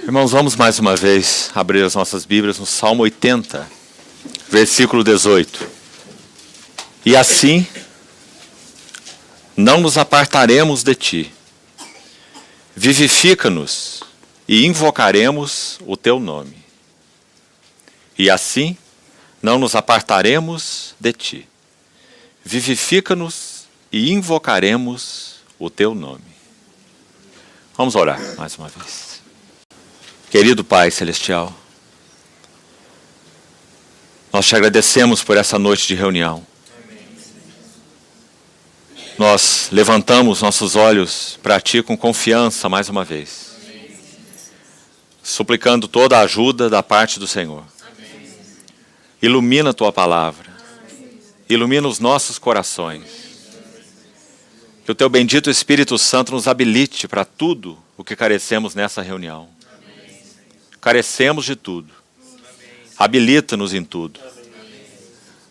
Irmãos, vamos mais uma vez abrir as nossas Bíblias no Salmo 80, versículo 18. E assim, não nos apartaremos de ti. Vivifica-nos e invocaremos o teu nome. E assim, não nos apartaremos de ti. Vivifica-nos e invocaremos o teu nome. Vamos orar mais uma vez. Querido Pai Celestial, nós te agradecemos por essa noite de reunião. Nós levantamos nossos olhos para Ti com confiança mais uma vez, suplicando toda a ajuda da parte do Senhor. Ilumina a Tua palavra, ilumina os nossos corações. Que o Teu bendito Espírito Santo nos habilite para tudo o que carecemos nessa reunião. Carecemos de tudo. Habilita-nos em tudo.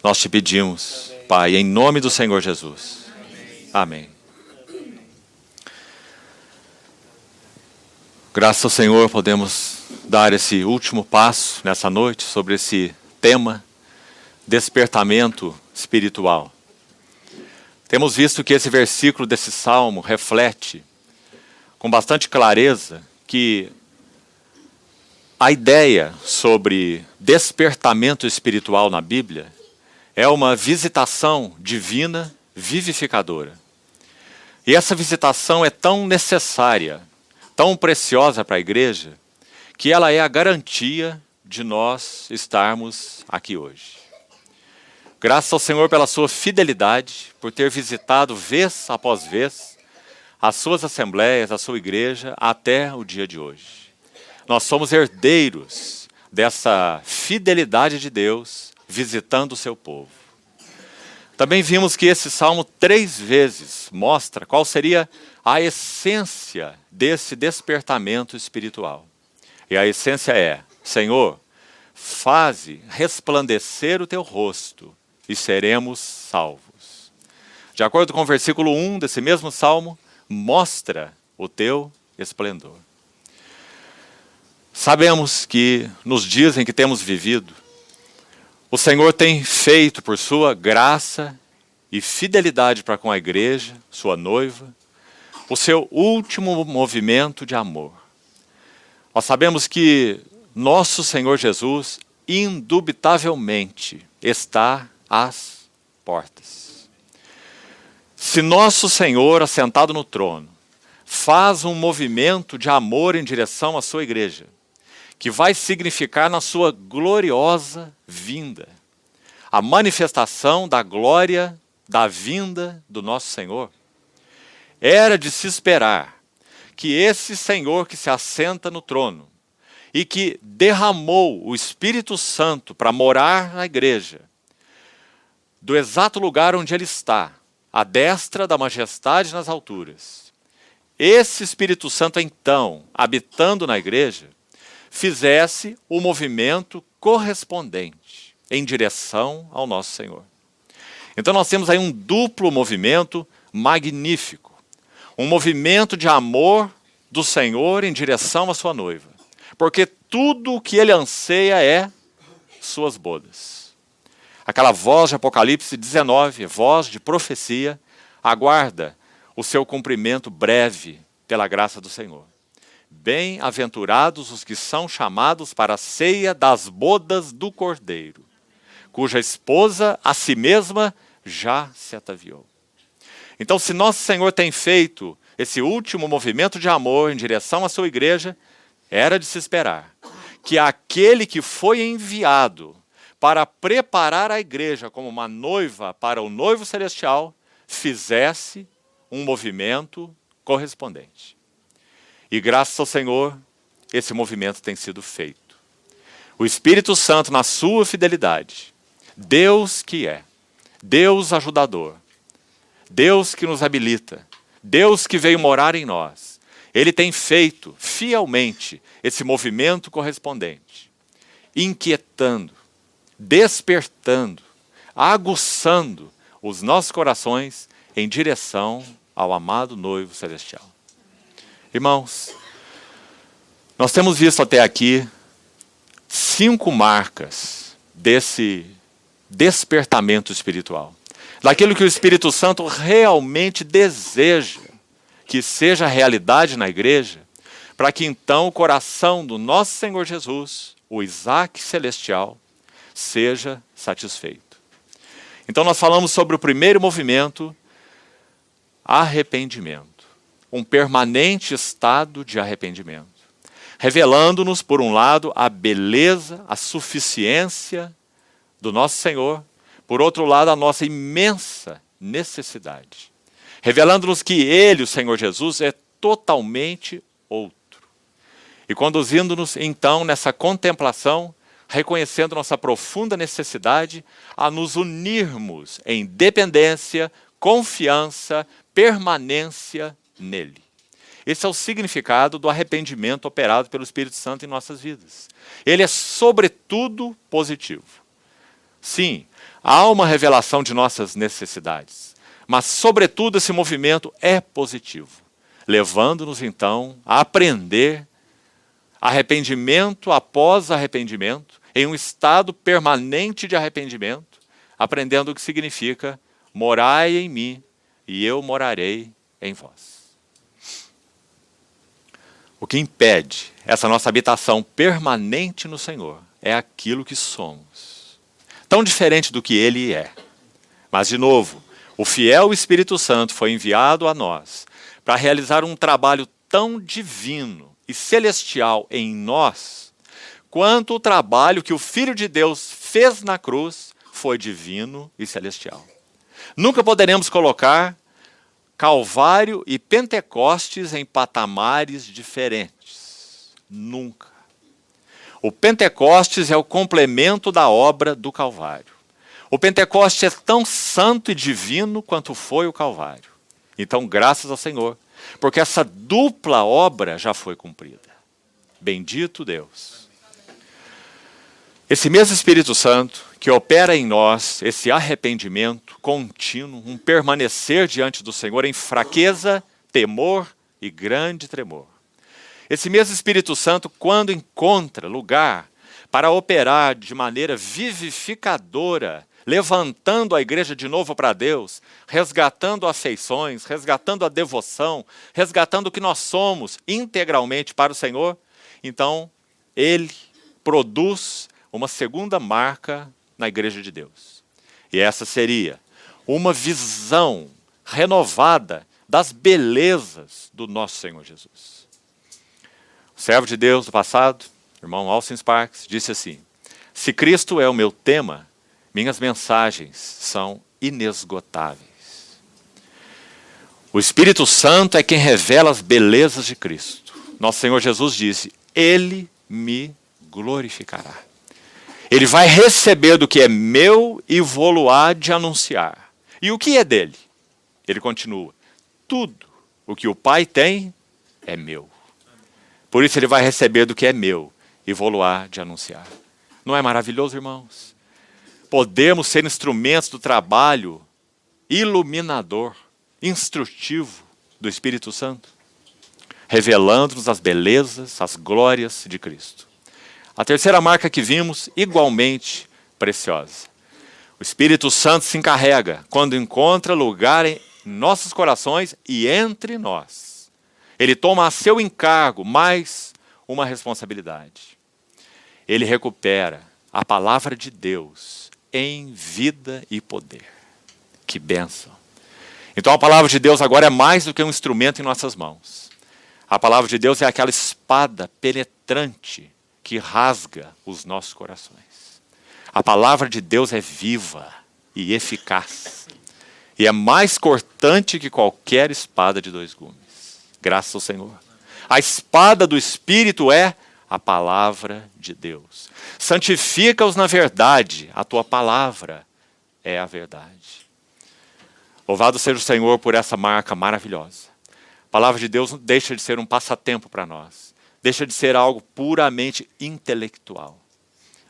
Nós te pedimos, Pai, em nome do Senhor Jesus. Amém. Graças ao Senhor podemos dar esse último passo nessa noite sobre esse tema, despertamento espiritual. Temos visto que esse versículo desse salmo reflete com bastante clareza que a ideia sobre despertamento espiritual na Bíblia é uma visitação divina vivificadora. E essa visitação é tão necessária, tão preciosa para a igreja, que ela é a garantia de nós estarmos aqui hoje. Graças ao Senhor pela sua fidelidade, por ter visitado vez após vez as suas assembleias, a sua igreja, até o dia de hoje. Nós somos herdeiros dessa fidelidade de Deus visitando o seu povo. Também vimos que esse salmo 3 vezes mostra qual seria a essência desse despertamento espiritual. E a essência é: Senhor, faze resplandecer o teu rosto e seremos salvos. De acordo com o versículo 1 desse mesmo salmo, mostra o teu esplendor. Sabemos que nos dias em que temos vivido, o Senhor tem feito por sua graça e fidelidade para com a igreja, sua noiva, o seu último movimento de amor. Nós sabemos que nosso Senhor Jesus indubitavelmente está às portas. Se nosso Senhor, assentado no trono, faz um movimento de amor em direção à sua igreja, que vai significar na sua gloriosa vinda, a manifestação da glória da vinda do nosso Senhor, era de se esperar que esse Senhor que se assenta no trono e que derramou o Espírito Santo para morar na igreja, do exato lugar onde ele está, à destra da majestade nas alturas, esse Espírito Santo então, habitando na igreja, fizesse o movimento correspondente em direção ao nosso Senhor. Então nós temos aí um duplo movimento magnífico. Um movimento de amor do Senhor em direção à sua noiva. Porque tudo o que ele anseia é suas bodas. Aquela voz de Apocalipse 19, voz de profecia, aguarda o seu cumprimento breve pela graça do Senhor. Bem-aventurados os que são chamados para a ceia das bodas do Cordeiro, cuja esposa a si mesma já se ataviou. Então, se nosso Senhor tem feito esse último movimento de amor em direção à sua igreja, era de se esperar que aquele que foi enviado para preparar a igreja como uma noiva para o noivo celestial, fizesse um movimento correspondente. E graças ao Senhor, esse movimento tem sido feito. O Espírito Santo, na sua fidelidade, Deus que é, Deus ajudador, Deus que nos habilita, Deus que veio morar em nós, Ele tem feito fielmente esse movimento correspondente, inquietando, despertando, aguçando os nossos corações em direção ao amado noivo celestial. Irmãos, nós temos visto até aqui 5 marcas desse despertamento espiritual. Daquilo que o Espírito Santo realmente deseja que seja realidade na igreja, para que então o coração do nosso Senhor Jesus, o Isaac celestial, seja satisfeito. Então nós falamos sobre o primeiro movimento, arrependimento. Um permanente estado de arrependimento. Revelando-nos, por um lado, a beleza, a suficiência do nosso Senhor, por outro lado, a nossa imensa necessidade. Revelando-nos que Ele, o Senhor Jesus, é totalmente outro. E conduzindo-nos, então, nessa contemplação, reconhecendo nossa profunda necessidade a nos unirmos em dependência, confiança, permanência nele. Esse é o significado do arrependimento operado pelo Espírito Santo em nossas vidas. Ele é, sobretudo, positivo. Sim, há uma revelação de nossas necessidades, mas, sobretudo, esse movimento é positivo, levando-nos, então, a aprender arrependimento após arrependimento, em um estado permanente de arrependimento, aprendendo o que significa morai em mim e eu morarei em vós. O que impede essa nossa habitação permanente no Senhor é aquilo que somos. Tão diferente do que Ele é. Mas, de novo, o fiel Espírito Santo foi enviado a nós para realizar um trabalho tão divino e celestial em nós, quanto o trabalho que o Filho de Deus fez na cruz foi divino e celestial. Nunca poderemos colocar Calvário e Pentecostes em patamares diferentes. Nunca. O Pentecostes é o complemento da obra do Calvário. O Pentecostes é tão santo e divino quanto foi o Calvário. Então, graças ao Senhor, porque essa dupla obra já foi cumprida. Bendito Deus. Esse mesmo Espírito Santo que opera em nós esse arrependimento contínuo, um permanecer diante do Senhor em fraqueza, temor e grande tremor. Esse mesmo Espírito Santo, quando encontra lugar para operar de maneira vivificadora, levantando a igreja de novo para Deus, resgatando afeições, resgatando a devoção, resgatando o que nós somos integralmente para o Senhor, então Ele produz uma segunda marca na igreja de Deus. E essa seria uma visão renovada das belezas do nosso Senhor Jesus. O servo de Deus do passado, irmão Austin Sparks, disse assim: se Cristo é o meu tema, minhas mensagens são inesgotáveis. O Espírito Santo é quem revela as belezas de Cristo. Nosso Senhor Jesus disse: Ele me glorificará. Ele vai receber do que é meu e vou-lo-á de anunciar. E o que é dele? Ele continua: tudo o que o Pai tem é meu. Por isso ele vai receber do que é meu e vou-lo-á de anunciar. Não é maravilhoso, irmãos? Podemos ser instrumentos do trabalho iluminador, instrutivo do Espírito Santo, revelando-nos as belezas, as glórias de Cristo. A terceira marca que vimos, igualmente preciosa. O Espírito Santo se encarrega quando encontra lugar em nossos corações e entre nós. Ele toma a seu encargo mais uma responsabilidade. Ele recupera a palavra de Deus em vida e poder. Que bênção! Então a palavra de Deus agora é mais do que um instrumento em nossas mãos. A palavra de Deus é aquela espada penetrante que rasga os nossos corações. A palavra de Deus é viva e eficaz. E é mais cortante que qualquer espada de 2 gumes. Graças ao Senhor. A espada do Espírito é a palavra de Deus. Santifica-os na verdade. A tua palavra é a verdade. Louvado seja o Senhor por essa marca maravilhosa. A palavra de Deus deixa de ser um passatempo para nós. Deixa de ser algo puramente intelectual.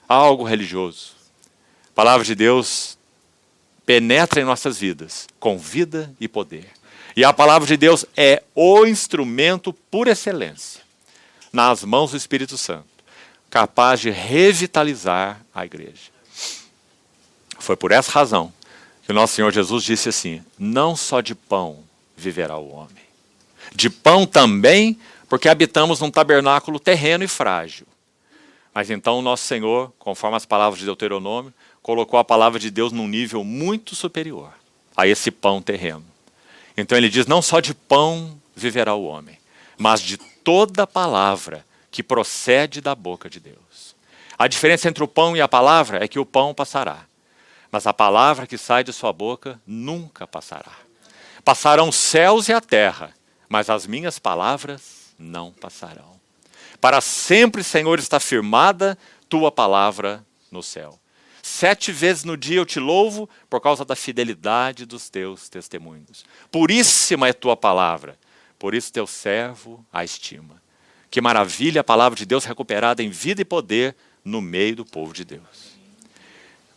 Algo religioso. A palavra de Deus penetra em nossas vidas com vida e poder. E a palavra de Deus é o instrumento por excelência nas mãos do Espírito Santo, capaz de revitalizar a igreja. Foi por essa razão que o nosso Senhor Jesus disse assim: não só de pão viverá o homem, de pão também, porque habitamos num tabernáculo terreno e frágil. Mas então o nosso Senhor, conforme as palavras de Deuteronômio, colocou a palavra de Deus num nível muito superior a esse pão terreno. Então ele diz: não só de pão viverá o homem, mas de toda palavra que procede da boca de Deus. A diferença entre o pão e a palavra é que o pão passará, mas a palavra que sai de sua boca nunca passará. Passarão os céus e a terra, mas as minhas palavras não passarão. Para sempre, Senhor, está firmada tua palavra no céu. 7 vezes no dia eu te louvo por causa da fidelidade dos teus testemunhos. Puríssima é tua palavra, por isso teu servo a estima. Que maravilha a palavra de Deus recuperada em vida e poder no meio do povo de Deus.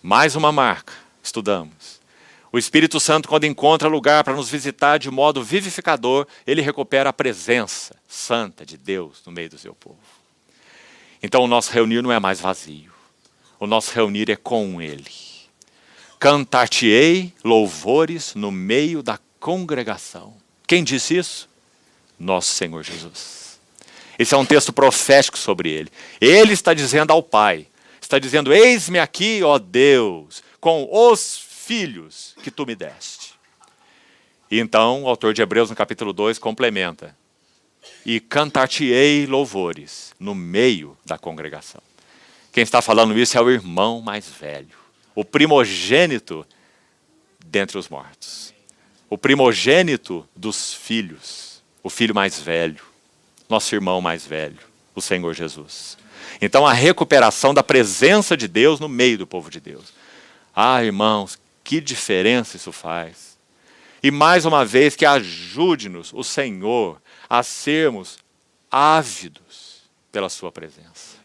Mais uma marca, estudamos. O Espírito Santo, quando encontra lugar para nos visitar de modo vivificador, ele recupera a presença santa de Deus no meio do seu povo. Então o nosso reunir não é mais vazio. O nosso reunir é com ele. Cantar-te-ei louvores no meio da congregação. Quem disse isso? Nosso Senhor Jesus. Esse é um texto profético sobre ele. Ele está dizendo ao Pai, está dizendo: eis-me aqui, ó Deus, com os filhos que tu me deste. E então o autor de Hebreus no capítulo 2 complementa: e cantar-te-ei louvores no meio da congregação. Quem está falando isso é o irmão mais velho, o primogênito dentre os mortos, o primogênito dos filhos, o filho mais velho, nosso irmão mais velho, o Senhor Jesus. Então a recuperação da presença de Deus no meio do povo de Deus. Ah, irmãos, que diferença isso faz. E mais uma vez que ajude-nos o Senhor a sermos ávidos pela sua presença.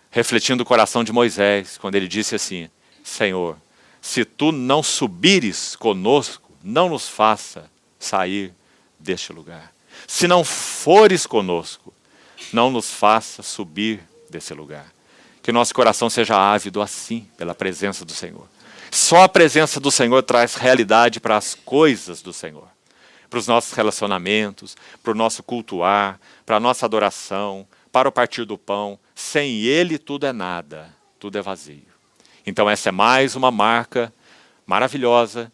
Refletindo o coração de Moisés, quando ele disse assim: Senhor, se tu não subires conosco, não nos faça sair deste lugar. Se não fores conosco, não nos faça subir desse lugar. Que nosso coração seja ávido assim pela presença do Senhor. Só a presença do Senhor traz realidade para as coisas do Senhor, para os nossos relacionamentos, para o nosso cultuar, para a nossa adoração, para o partir do pão. Sem Ele tudo é nada, tudo é vazio. Então essa é mais uma marca maravilhosa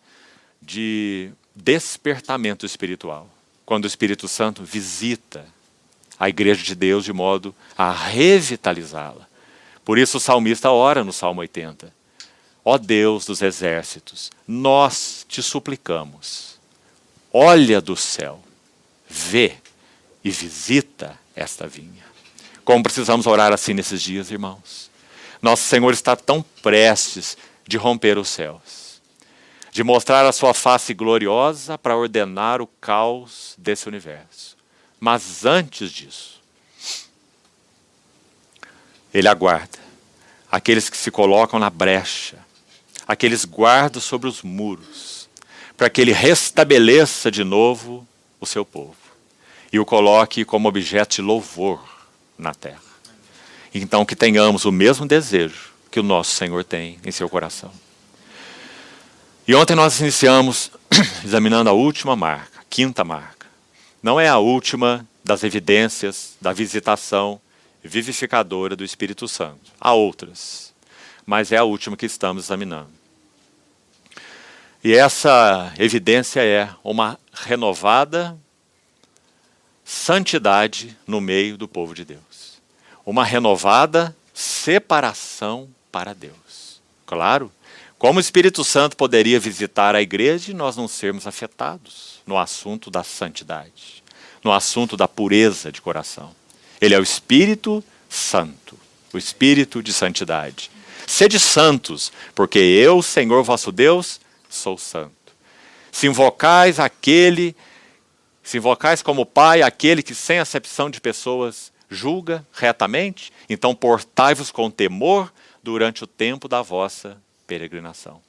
de despertamento espiritual, quando o Espírito Santo visita a igreja de Deus de modo a revitalizá-la. Por isso o salmista ora no Salmo 80. Ó Deus dos exércitos, nós te suplicamos, olha do céu, vê e visita esta vinha. Como precisamos orar assim nesses dias, irmãos. Nosso Senhor está tão prestes de romper os céus, de mostrar a sua face gloriosa para ordenar o caos desse universo. Mas antes disso, Ele aguarda aqueles que se colocam na brecha, aqueles guardas sobre os muros, para que Ele restabeleça de novo o seu povo e o coloque como objeto de louvor na terra. Então que tenhamos o mesmo desejo que o nosso Senhor tem em seu coração. E ontem nós iniciamos examinando a última marca, a quinta marca. Não é a última das evidências da visitação vivificadora do Espírito Santo. Há outras, mas é a última que estamos examinando. E essa evidência é uma renovada santidade no meio do povo de Deus. Uma renovada separação para Deus. Claro, como o Espírito Santo poderia visitar a igreja e nós não sermos afetados no assunto da santidade, no assunto da pureza de coração. Ele é o Espírito Santo, o Espírito de santidade. Sede santos, porque eu, Senhor vosso Deus, sou santo. Se invocais como Pai aquele que sem acepção de pessoas julga retamente, então portai-vos com temor durante o tempo da vossa peregrinação.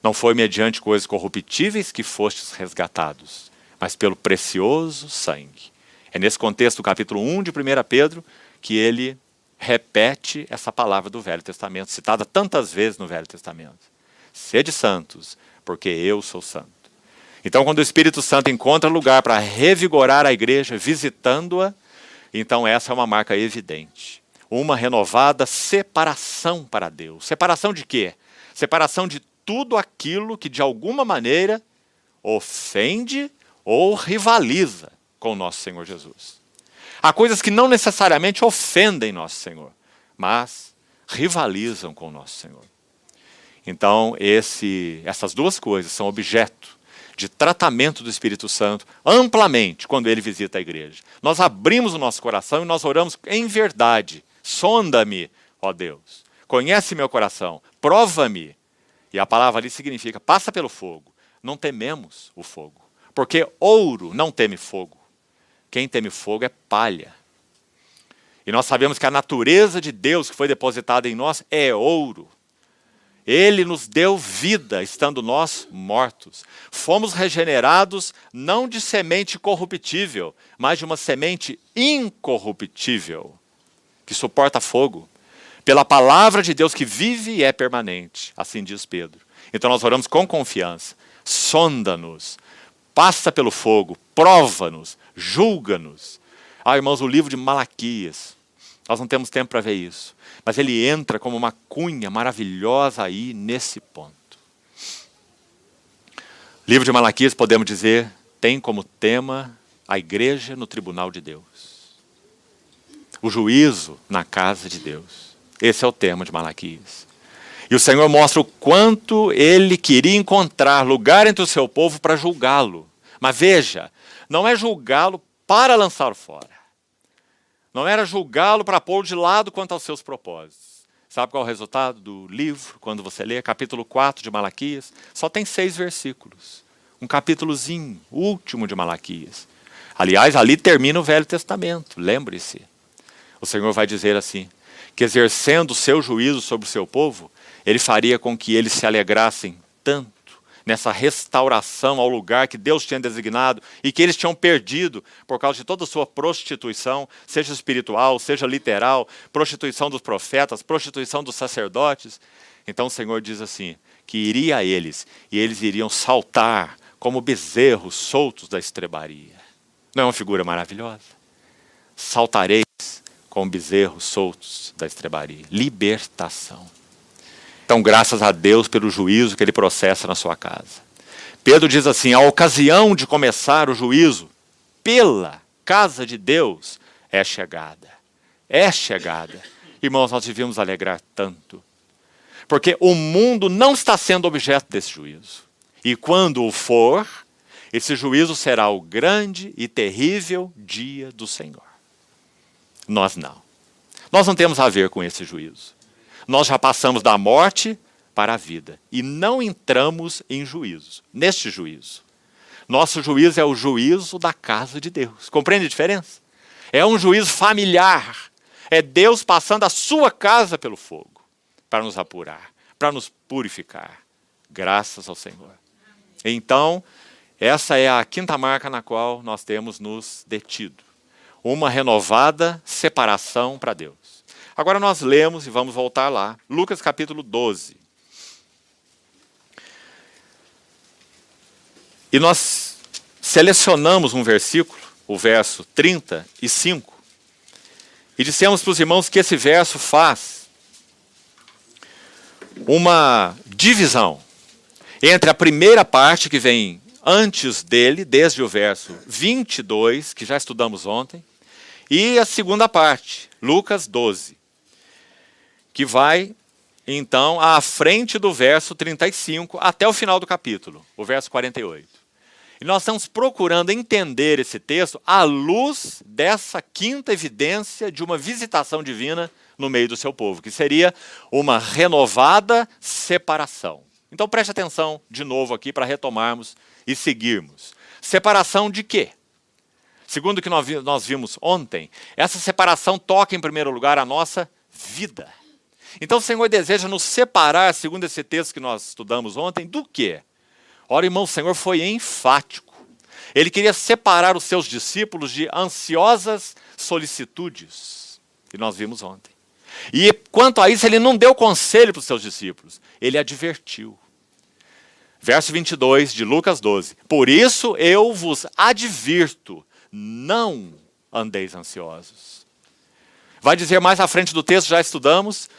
Não foi mediante coisas corruptíveis que fostes resgatados, mas pelo precioso sangue. É nesse contexto do capítulo 1 de 1 Pedro que ele repete essa palavra do Velho Testamento, citada tantas vezes no Velho Testamento. Sede santos, porque eu sou santo. Então, quando o Espírito Santo encontra lugar para revigorar a igreja, visitando-a, então essa é uma marca evidente. Uma renovada separação para Deus. Separação de quê? Separação de tudo aquilo que de alguma maneira ofende ou rivaliza com o nosso Senhor Jesus. Há coisas que não necessariamente ofendem nosso Senhor, mas rivalizam com o nosso Senhor. Então, essas duas coisas são objeto de tratamento do Espírito Santo amplamente quando ele visita a igreja. Nós abrimos o nosso coração e nós oramos em verdade. Sonda-me, ó Deus. Conhece meu coração. Prova-me. E a palavra ali significa, passa pelo fogo. Não tememos o fogo. Porque ouro não teme fogo. Quem teme fogo é palha. E nós sabemos que a natureza de Deus que foi depositada em nós é ouro. Ele nos deu vida, estando nós mortos. Fomos regenerados não de semente corruptível, mas de uma semente incorruptível, que suporta fogo, pela palavra de Deus que vive e é permanente. Assim diz Pedro. Então nós oramos com confiança. Sonda-nos, passa pelo fogo, prova-nos, julga-nos. Irmãos, o livro de Malaquias, nós não temos tempo para ver isso. Mas ele entra como uma cunha maravilhosa aí nesse ponto. O livro de Malaquias, podemos dizer, tem como tema a igreja no tribunal de Deus. O juízo na casa de Deus. Esse é o tema de Malaquias. E o Senhor mostra o quanto ele queria encontrar lugar entre o seu povo para julgá-lo. Mas veja, não é julgá-lo para lançá-lo fora. Não era julgá-lo para pôr de lado quanto aos seus propósitos. Sabe qual é o resultado do livro, quando você lê capítulo 4 de Malaquias? Só tem 6 versículos. Um capítulozinho, último de Malaquias. Aliás, ali termina o Velho Testamento, lembre-se. O Senhor vai dizer assim, que exercendo o seu juízo sobre o seu povo, ele faria com que eles se alegrassem tanto nessa restauração ao lugar que Deus tinha designado e que eles tinham perdido por causa de toda a sua prostituição, seja espiritual, seja literal, prostituição dos profetas, prostituição dos sacerdotes. Então o Senhor diz assim, que iria a eles e eles iriam saltar como bezerros soltos da estrebaria. Não é uma figura maravilhosa? Saltareis como bezerros soltos da estrebaria. Libertação. Então, graças a Deus pelo juízo que ele processa na sua casa. Pedro diz assim, a ocasião de começar o juízo pela casa de Deus é chegada. É chegada. Irmãos, nós devíamos alegrar tanto. Porque o mundo não está sendo objeto desse juízo. E quando o for, esse juízo será o grande e terrível dia do Senhor. Nós não. Nós não temos a ver com esse juízo. Nós já passamos da morte para a vida e não entramos em juízo, neste juízo. Nosso juízo é o juízo da casa de Deus. Compreende a diferença? É um juízo familiar. É Deus passando a sua casa pelo fogo para nos apurar, para nos purificar. Graças ao Senhor. Então, essa é a quinta marca na qual nós temos nos detido. Uma renovada separação para Deus. Agora nós lemos e vamos voltar lá. Lucas capítulo 12. E nós selecionamos um versículo, o verso 35, e dissemos para os irmãos que esse verso faz uma divisão entre a primeira parte que vem antes dele, desde o verso 22, que já estudamos ontem, e a segunda parte, Lucas 12. Que vai, então, à frente do verso 35 até o final do capítulo, o verso 48. E nós estamos procurando entender esse texto à luz dessa quinta evidência de uma visitação divina no meio do seu povo, que seria uma renovada separação. Então preste atenção de novo aqui para retomarmos e seguirmos. Separação de quê? Segundo o que nós vimos ontem, essa separação toca em primeiro lugar a nossa vida. Então o Senhor deseja nos separar, segundo esse texto que nós estudamos ontem, do quê? Ora, irmão, o Senhor foi enfático. Ele queria separar os seus discípulos de ansiosas solicitudes, que nós vimos ontem. E quanto a isso, ele não deu conselho para os seus discípulos, ele advertiu. Verso 22 de Lucas 12. Por isso eu vos advirto, não andeis ansiosos. Vai dizer mais à frente do texto, já estudamos,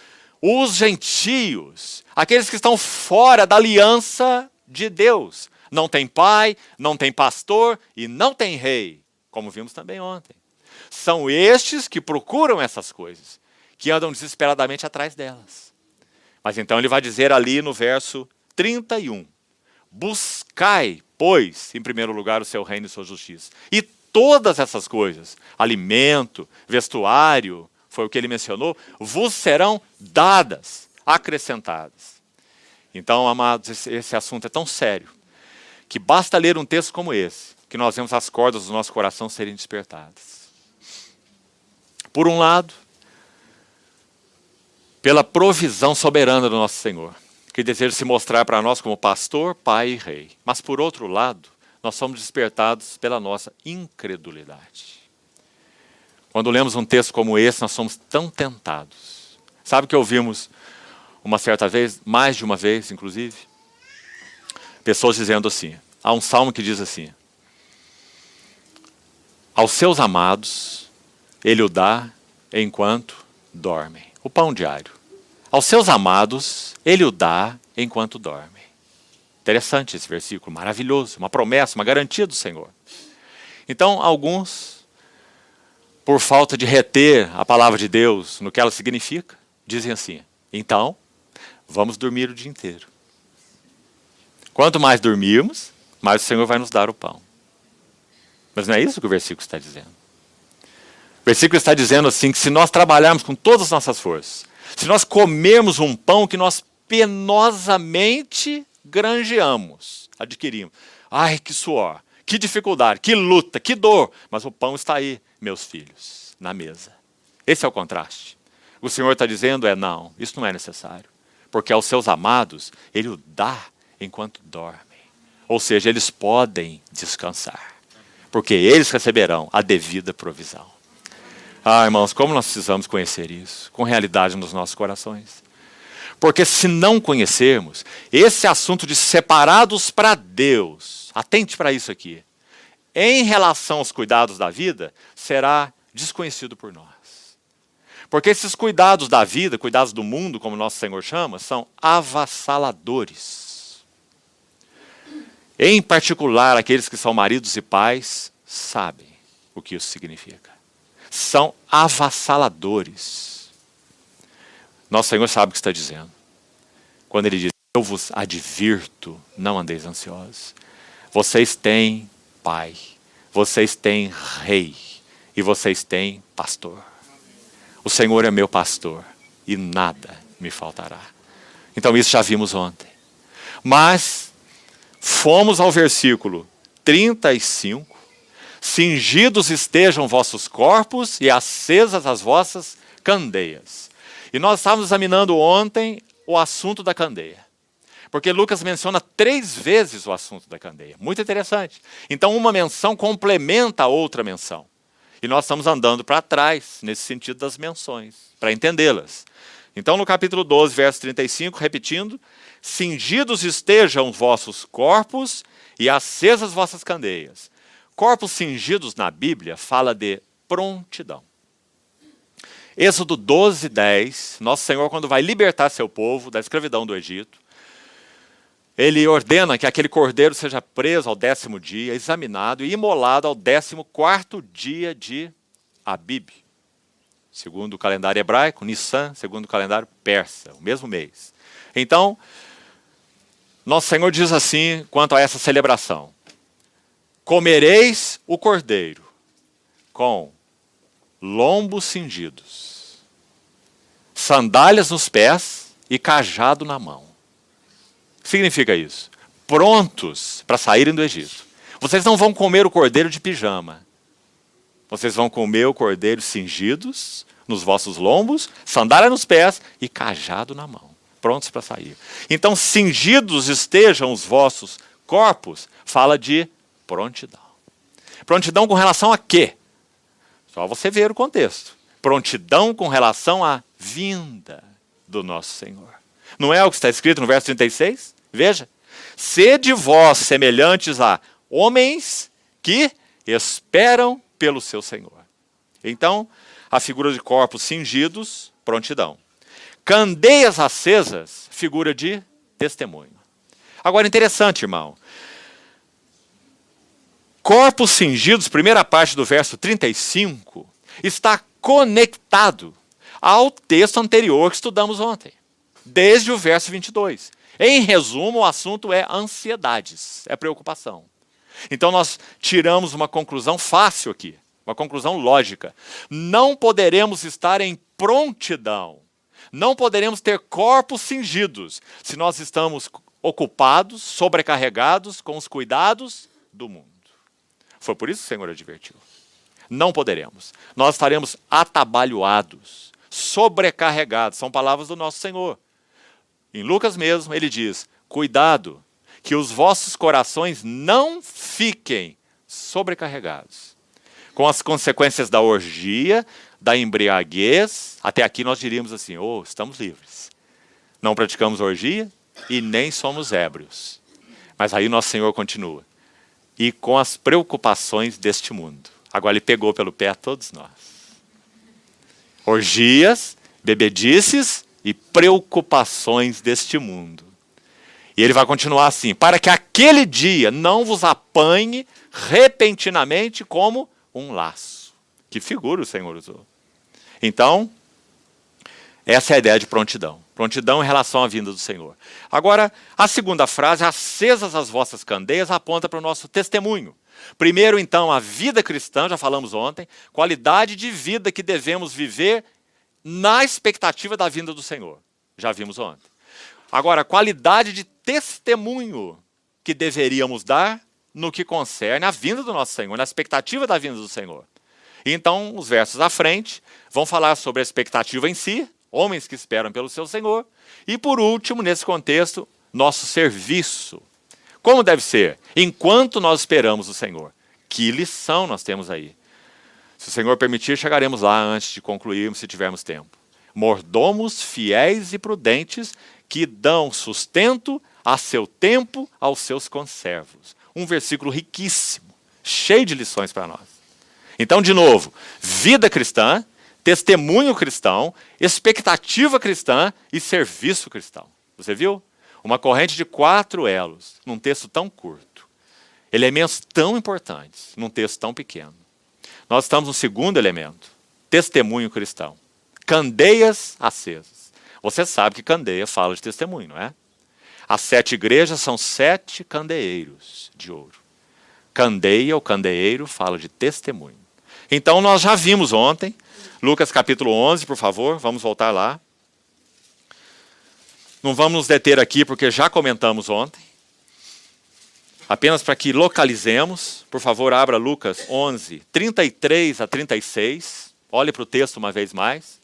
os gentios, aqueles que estão fora da aliança de Deus. Não tem pai, não tem pastor e não tem rei, como vimos também ontem. São estes que procuram essas coisas, que andam desesperadamente atrás delas. Mas então ele vai dizer ali no verso 31, buscai, pois, em primeiro lugar o seu reino e sua justiça. E todas essas coisas, alimento, vestuário, foi o que ele mencionou, vos serão dadas, acrescentadas. Então, amados, esse assunto é tão sério, que basta ler um texto como esse, que nós vemos as cordas do nosso coração serem despertadas. Por um lado, pela provisão soberana do nosso Senhor, que deseja se mostrar para nós como pastor, pai e rei. Mas por outro lado, nós somos despertados pela nossa incredulidade. Quando lemos um texto como esse, nós somos tão tentados. Sabe o que ouvimos uma certa vez, mais de uma vez, inclusive? Pessoas dizendo assim, há um salmo que diz assim, aos seus amados, ele o dá enquanto dormem. O pão diário. Aos seus amados, ele o dá enquanto dormem. Interessante esse versículo, maravilhoso, uma promessa, uma garantia do Senhor. Então, alguns, por falta de reter a palavra de Deus no que ela significa, dizem assim, então, vamos dormir o dia inteiro. Quanto mais dormirmos, mais o Senhor vai nos dar o pão. Mas não é isso que o versículo está dizendo. O versículo está dizendo assim, que se nós trabalharmos com todas as nossas forças, se nós comermos um pão que nós penosamente granjeamos, adquirimos. Ai, que suor, que dificuldade, que luta, que dor. Mas o pão está aí, meus filhos, na mesa. Esse é o contraste. O Senhor está dizendo, não, isso não é necessário. Porque aos seus amados, ele o dá enquanto dormem. Ou seja, eles podem descansar. Porque eles receberão a devida provisão. Ah, irmãos, como nós precisamos conhecer isso, com realidade nos nossos corações. Porque se não conhecermos, esse assunto de separados para Deus, atente para isso aqui, em relação aos cuidados da vida, será desconhecido por nós. Porque esses cuidados da vida, cuidados do mundo, como nosso Senhor chama, são avassaladores. Em particular, aqueles que são maridos e pais, sabem o que isso significa. São avassaladores. Nosso Senhor sabe o que está dizendo. Quando Ele diz, eu vos advirto, não andeis ansiosos. Vocês têm pai, vocês têm rei e vocês têm pastor. O Senhor é meu pastor e nada me faltará. Então isso já vimos ontem. Mas fomos ao versículo 35. Cingidos estejam vossos corpos e acesas as vossas candeias. E nós estávamos examinando ontem o assunto da candeia. Porque Lucas menciona 3 vezes o assunto da candeia. Muito interessante. Então uma menção complementa a outra menção. E nós estamos andando para trás, nesse sentido das menções, para entendê-las. Então no capítulo 12, verso 35, repetindo, cingidos estejam vossos corpos e acesas vossas candeias. Corpos cingidos na Bíblia fala de prontidão. Êxodo 12, 10, nosso Senhor, quando vai libertar seu povo da escravidão do Egito, ele ordena que aquele cordeiro seja preso ao 10º dia, examinado e imolado ao 14º dia de Abib. Segundo o calendário hebraico, Nissan, segundo o calendário persa, o mesmo mês. Então, nosso Senhor diz assim quanto a essa celebração. Comereis o cordeiro com lombos cingidos, sandálias nos pés e cajado na mão. O que significa isso? Prontos para saírem do Egito. Vocês não vão comer o cordeiro de pijama. Vocês vão comer o cordeiro cingidos nos vossos lombos, sandália nos pés e cajado na mão, prontos para sair. Então, cingidos estejam os vossos corpos, fala de prontidão. Prontidão com relação a quê? Só você ver o contexto. Prontidão com relação à vinda do nosso Senhor. Não é o que está escrito no verso 36? Veja. Sede vós semelhantes a homens que esperam pelo seu Senhor. Então, a figura de corpos cingidos, prontidão. Candeias acesas, figura de testemunho. Agora, interessante, irmão. Corpos cingidos, primeira parte do verso 35, está conectado ao texto anterior que estudamos ontem, desde o verso 22. Em resumo, o assunto é ansiedades, é preocupação. Então nós tiramos uma conclusão fácil aqui, uma conclusão lógica. Não poderemos estar em prontidão, não poderemos ter corpos cingidos, se nós estamos ocupados, sobrecarregados com os cuidados do mundo. Foi por isso que o Senhor advertiu. Não poderemos. Nós estaremos atabalhoados, sobrecarregados. São palavras do nosso Senhor. Em Lucas mesmo, ele diz, cuidado, que os vossos corações não fiquem sobrecarregados. Com as consequências da orgia, da embriaguez, até aqui nós diríamos assim, estamos livres. Não praticamos orgia e nem somos ébrios. Mas aí nosso Senhor continua. E com as preocupações deste mundo. Agora ele pegou pelo pé a todos nós. Orgias, bebedices e preocupações deste mundo. E ele vai continuar assim, para que aquele dia não vos apanhe repentinamente como um laço. Que figura o Senhor usou. Então, essa é a ideia de prontidão. Prontidão em relação à vinda do Senhor. Agora, a segunda frase, acesas as vossas candeias, aponta para o nosso testemunho. Primeiro, então, a vida cristã, já falamos ontem, qualidade de vida que devemos viver na expectativa da vinda do Senhor. Já vimos ontem. Agora, qualidade de testemunho que deveríamos dar no que concerne a vinda do nosso Senhor, na expectativa da vinda do Senhor. Então, os versos à frente vão falar sobre a expectativa em si, homens que esperam pelo seu Senhor, e por último, nesse contexto, nosso serviço. Como deve ser? Enquanto nós esperamos o Senhor. Que lição nós temos aí. Se o Senhor permitir, chegaremos lá antes de concluirmos, se tivermos tempo. Mordomos fiéis e prudentes que dão sustento a seu tempo aos seus conservos. Um versículo riquíssimo, cheio de lições para nós. Então, de novo, vida cristã, testemunho cristão, expectativa cristã e serviço cristão. Você viu? Uma corrente de 4 elos, num texto tão curto. Elementos tão importantes, num texto tão pequeno. Nós estamos no segundo elemento, testemunho cristão. Candeias acesas. Você sabe que candeia fala de testemunho, não é? As 7 igrejas são 7 candeeiros de ouro. Candeia, ou candeeiro, fala de testemunho. Então nós já vimos ontem, Lucas capítulo 11, por favor, vamos voltar lá. Não vamos nos deter aqui porque já comentamos ontem. Apenas para que localizemos, por favor, abra Lucas 11, 33 a 36. Olhe para o texto uma vez mais.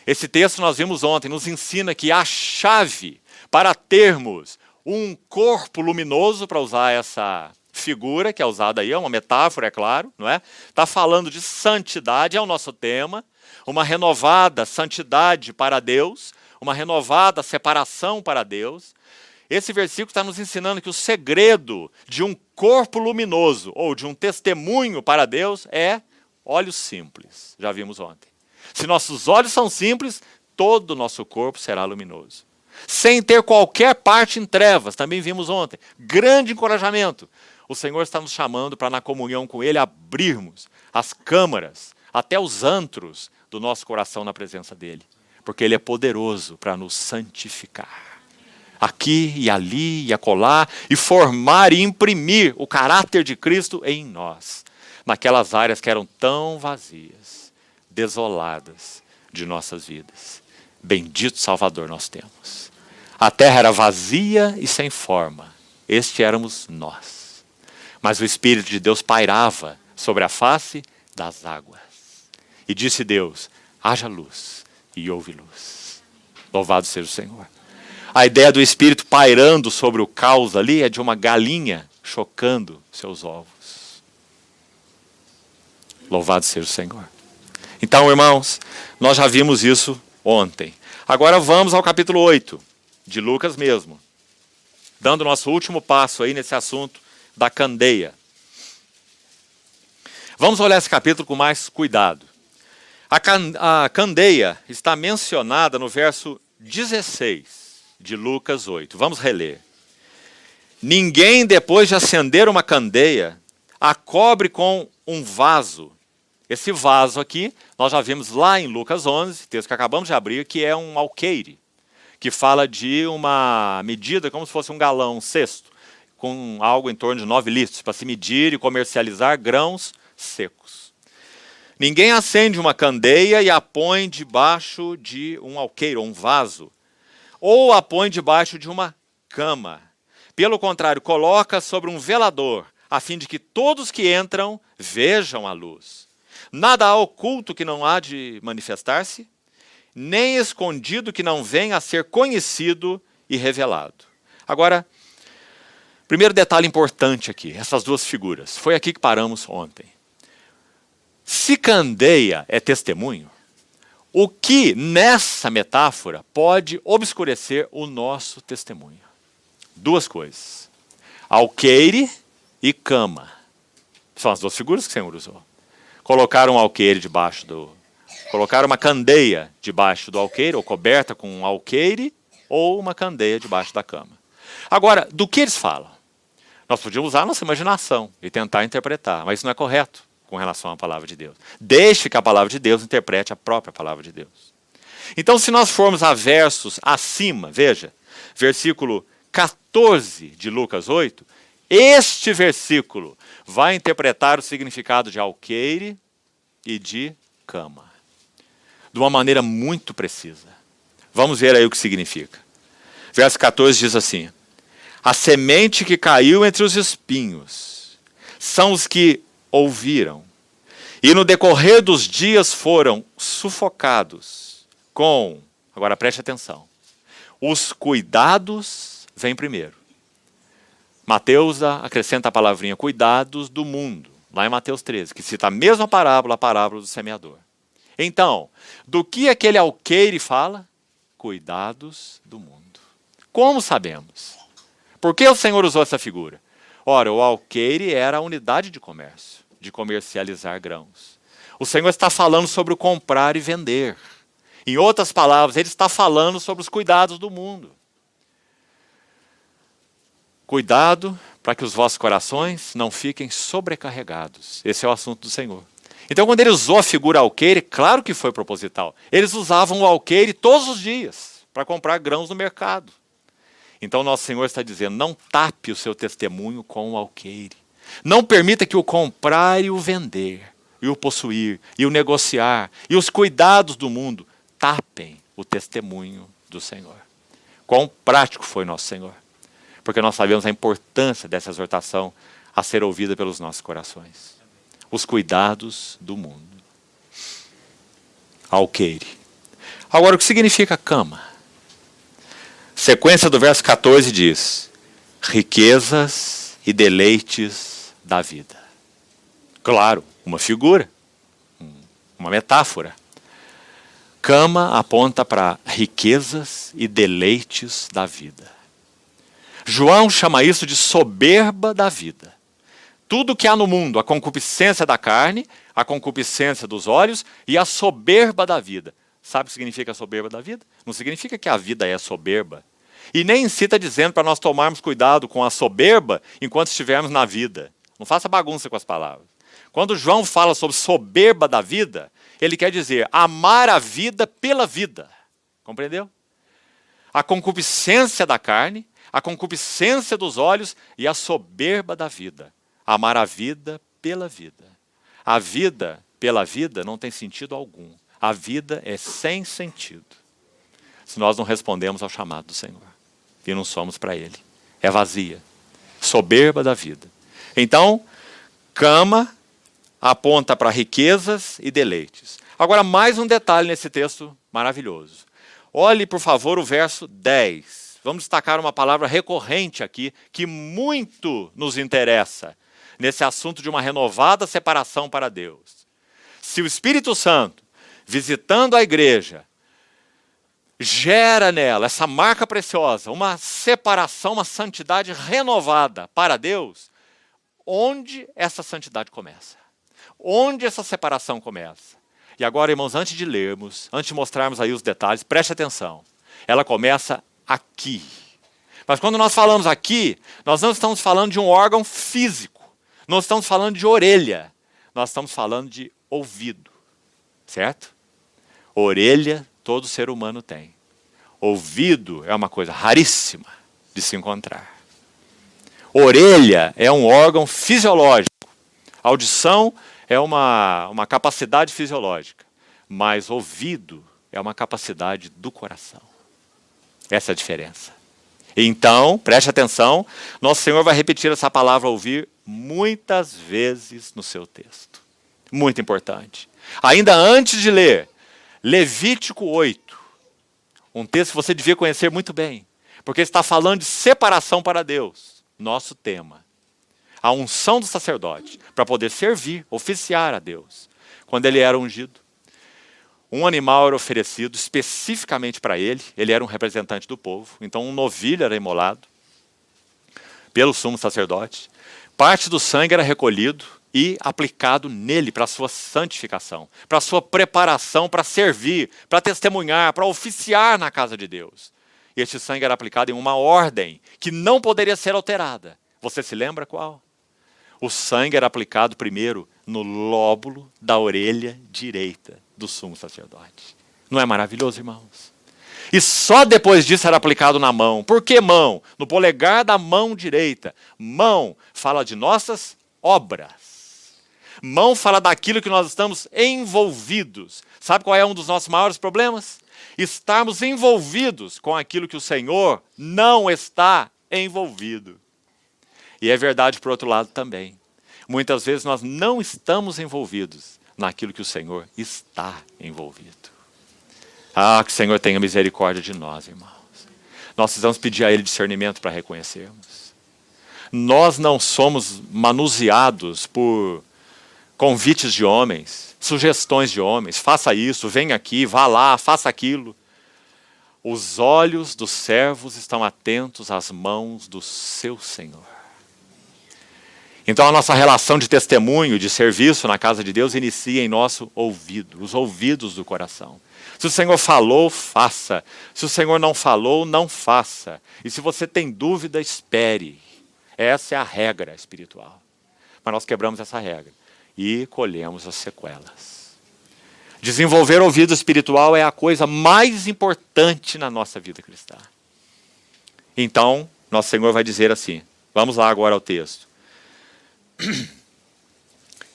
Esse texto nós vimos ontem, nos ensina que a chave para termos um corpo luminoso, para usar essa figura que é usada aí, é uma metáfora, é claro, não é? Está falando de santidade, é o nosso tema, uma renovada santidade para Deus, uma renovada separação para Deus. Esse versículo está nos ensinando que o segredo de um corpo luminoso ou de um testemunho para Deus é olhos simples. Já vimos ontem. Se nossos olhos são simples, todo o nosso corpo será luminoso. Sem ter qualquer parte em trevas, também vimos ontem. Grande encorajamento. O Senhor está nos chamando para, na comunhão com Ele, abrirmos as câmaras, até os antros do nosso coração na presença dEle. Porque Ele é poderoso para nos santificar. Aqui e ali e acolá, e formar e imprimir o caráter de Cristo em nós. Naquelas áreas que eram tão vazias, desoladas de nossas vidas. Bendito Salvador nós temos. A terra era vazia e sem forma. Este éramos nós. Mas o Espírito de Deus pairava sobre a face das águas. E disse Deus, haja luz, e houve luz. Louvado seja o Senhor. A ideia do Espírito pairando sobre o caos ali é de uma galinha chocando seus ovos. Louvado seja o Senhor. Então, irmãos, nós já vimos isso ontem. Agora vamos ao capítulo 8, de Lucas mesmo. Dando nosso último passo aí nesse assunto da candeia. Vamos olhar esse capítulo com mais cuidado. A candeia está mencionada no verso 16 de Lucas 8. Vamos reler. Ninguém, depois de acender uma candeia, a cobre com um vaso. Esse vaso aqui, nós já vimos lá em Lucas 11, texto que acabamos de abrir, que é um alqueire, que fala de uma medida como se fosse um galão, um cesto, com algo em torno de 9 litros, para se medir e comercializar grãos secos. Ninguém acende uma candeia e a põe debaixo de um alqueire, ou um vaso, ou a põe debaixo de uma cama. Pelo contrário, coloca sobre um velador, a fim de que todos que entram vejam a luz. Nada há oculto que não há de manifestar-se, nem escondido que não venha a ser conhecido e revelado. Agora, primeiro detalhe importante aqui, essas duas figuras. Foi aqui que paramos ontem. Se candeia é testemunho, o que nessa metáfora pode obscurecer o nosso testemunho? Duas coisas. Alqueire e cama. São as duas figuras que o Senhor usou. Colocaram um alqueire debaixo do... Colocaram uma candeia debaixo do alqueire, ou coberta com um alqueire, ou uma candeia debaixo da cama. Agora, do que eles falam? Nós podíamos usar a nossa imaginação e tentar interpretar, mas isso não é correto com relação à palavra de Deus. Deixe que a palavra de Deus interprete a própria palavra de Deus. Então, se nós formos a versos acima, veja, versículo 14 de Lucas 8, este versículo vai interpretar o significado de alqueire e de cama, de uma maneira muito precisa. Vamos ver aí o que significa. Verso 14 diz assim: a semente que caiu entre os espinhos são os que ouviram, e no decorrer dos dias foram sufocados com, agora preste atenção, os cuidados vêm primeiro. Mateus acrescenta a palavrinha cuidados do mundo, lá em Mateus 13, que cita a mesma parábola, a parábola do semeador. Então, do que aquele alqueire fala? Cuidados do mundo. Como sabemos? Por que o Senhor usou essa figura? Ora, o alqueire era a unidade de comércio, de comercializar grãos. O Senhor está falando sobre o comprar e vender. Em outras palavras, ele está falando sobre os cuidados do mundo. Cuidado para que os vossos corações não fiquem sobrecarregados. Esse é o assunto do Senhor. Então, quando ele usou a figura alqueire, claro que foi proposital. Eles usavam o alqueire todos os dias para comprar grãos no mercado. Então, nosso Senhor está dizendo, não tape o seu testemunho com o alqueire. Não permita que o comprar e o vender, e o possuir, e o negociar, e os cuidados do mundo tapem o testemunho do Senhor. Quão prático foi nosso Senhor. Porque nós sabemos a importância dessa exortação a ser ouvida pelos nossos corações. Os cuidados do mundo. Alqueire. Agora, o que significa cama? Sequência do verso 14 diz: riquezas e deleites da vida. Claro, uma figura, uma metáfora. Cama aponta para riquezas e deleites da vida. João chama isso de soberba da vida. Tudo que há no mundo, a concupiscência da carne, a concupiscência dos olhos e a soberba da vida. Sabe o que significa a soberba da vida? Não significa que a vida é soberba. E nem em si está dizendo para nós tomarmos cuidado com a soberba enquanto estivermos na vida. Não faça bagunça com as palavras. Quando João fala sobre soberba da vida, ele quer dizer amar a vida pela vida. Compreendeu? A concupiscência da carne, a concupiscência dos olhos e a soberba da vida. Amar a vida pela vida. A vida pela vida não tem sentido algum. A vida é sem sentido se nós não respondemos ao chamado do Senhor e não somos para Ele. É vazia. Soberba da vida. Então, cama aponta para riquezas e deleites. Agora, mais um detalhe nesse texto maravilhoso. Olhe, por favor, o verso 10. Vamos destacar uma palavra recorrente aqui, que muito nos interessa, nesse assunto de uma renovada separação para Deus. Se o Espírito Santo, visitando a igreja, gera nela essa marca preciosa, uma separação, uma santidade renovada para Deus, onde essa santidade começa? Onde essa separação começa? E agora, irmãos, antes de lermos, antes de mostrarmos aí os detalhes, preste atenção. Ela começa aqui. Mas quando nós falamos aqui, nós não estamos falando de um órgão físico. Não estamos falando de orelha. Nós estamos falando de ouvido. Certo? Orelha, todo ser humano tem. Ouvido é uma coisa raríssima de se encontrar. Orelha é um órgão fisiológico. Audição é uma capacidade fisiológica, mas ouvido é uma capacidade do coração. Essa é a diferença. Então, preste atenção, nosso Senhor vai repetir essa palavra ouvir muitas vezes no seu texto. Muito importante. Ainda antes de ler, Levítico 8, um texto que você devia conhecer muito bem, porque está falando de separação para Deus, nosso tema. A unção do sacerdote, para poder servir, oficiar a Deus. Quando ele era ungido, um animal era oferecido especificamente para ele era um representante do povo, então um novilho era imolado pelo sumo sacerdote, parte do sangue era recolhido e aplicado nele para a sua santificação, para a sua preparação para servir, para testemunhar, para oficiar na casa de Deus. E este sangue era aplicado em uma ordem que não poderia ser alterada. Você se lembra qual? O sangue era aplicado primeiro no lóbulo da orelha direita do sumo sacerdote. Não é maravilhoso, irmãos? E só depois disso era aplicado na mão. Por que mão? No polegar da mão direita. Mão fala de nossas obras. Mão fala daquilo que nós estamos envolvidos. Sabe qual é um dos nossos maiores problemas? Estarmos envolvidos com aquilo que o Senhor não está envolvido. E é verdade por outro lado também. Muitas vezes nós não estamos envolvidos naquilo que o Senhor está envolvido. Ah, que o Senhor tenha misericórdia de nós, irmãos. Nós precisamos pedir a Ele discernimento para reconhecermos. Nós não somos manuseados por convites de homens, sugestões de homens. Faça isso, venha aqui, vá lá, faça aquilo. Os olhos dos servos estão atentos às mãos do seu Senhor. Então a nossa relação de testemunho, de serviço na casa de Deus inicia em nosso ouvido, os ouvidos do coração. Se o Senhor falou, faça. Se o Senhor não falou, não faça. E se você tem dúvida, espere. Essa é a regra espiritual. Mas nós quebramos essa regra e colhemos as sequelas. Desenvolver ouvido espiritual é a coisa mais importante na nossa vida cristã. Então, nosso Senhor vai dizer assim, vamos lá agora ao texto.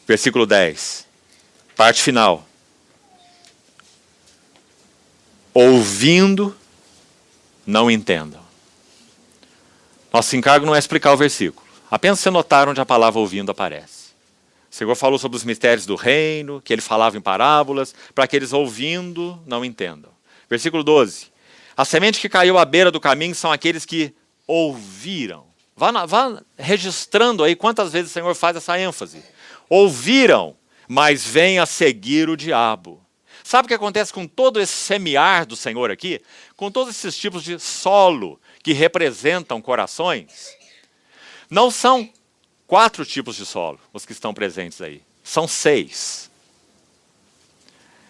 Versículo 10, parte final. Ouvindo, não entendam. Nosso encargo não é explicar o versículo. Apenas você notar onde a palavra ouvindo aparece. O Senhor falou sobre os mistérios do reino, que ele falava em parábolas, para que eles ouvindo não entendam. Versículo 12. A semente que caiu à beira do caminho são aqueles que ouviram. Vá registrando aí quantas vezes o Senhor faz essa ênfase. Ouviram, mas vem a seguir o diabo. Sabe o que acontece com todo esse semear do Senhor aqui? Com todos esses tipos de solo que representam corações? Não são 4 tipos de solo, os que estão presentes aí. São 6.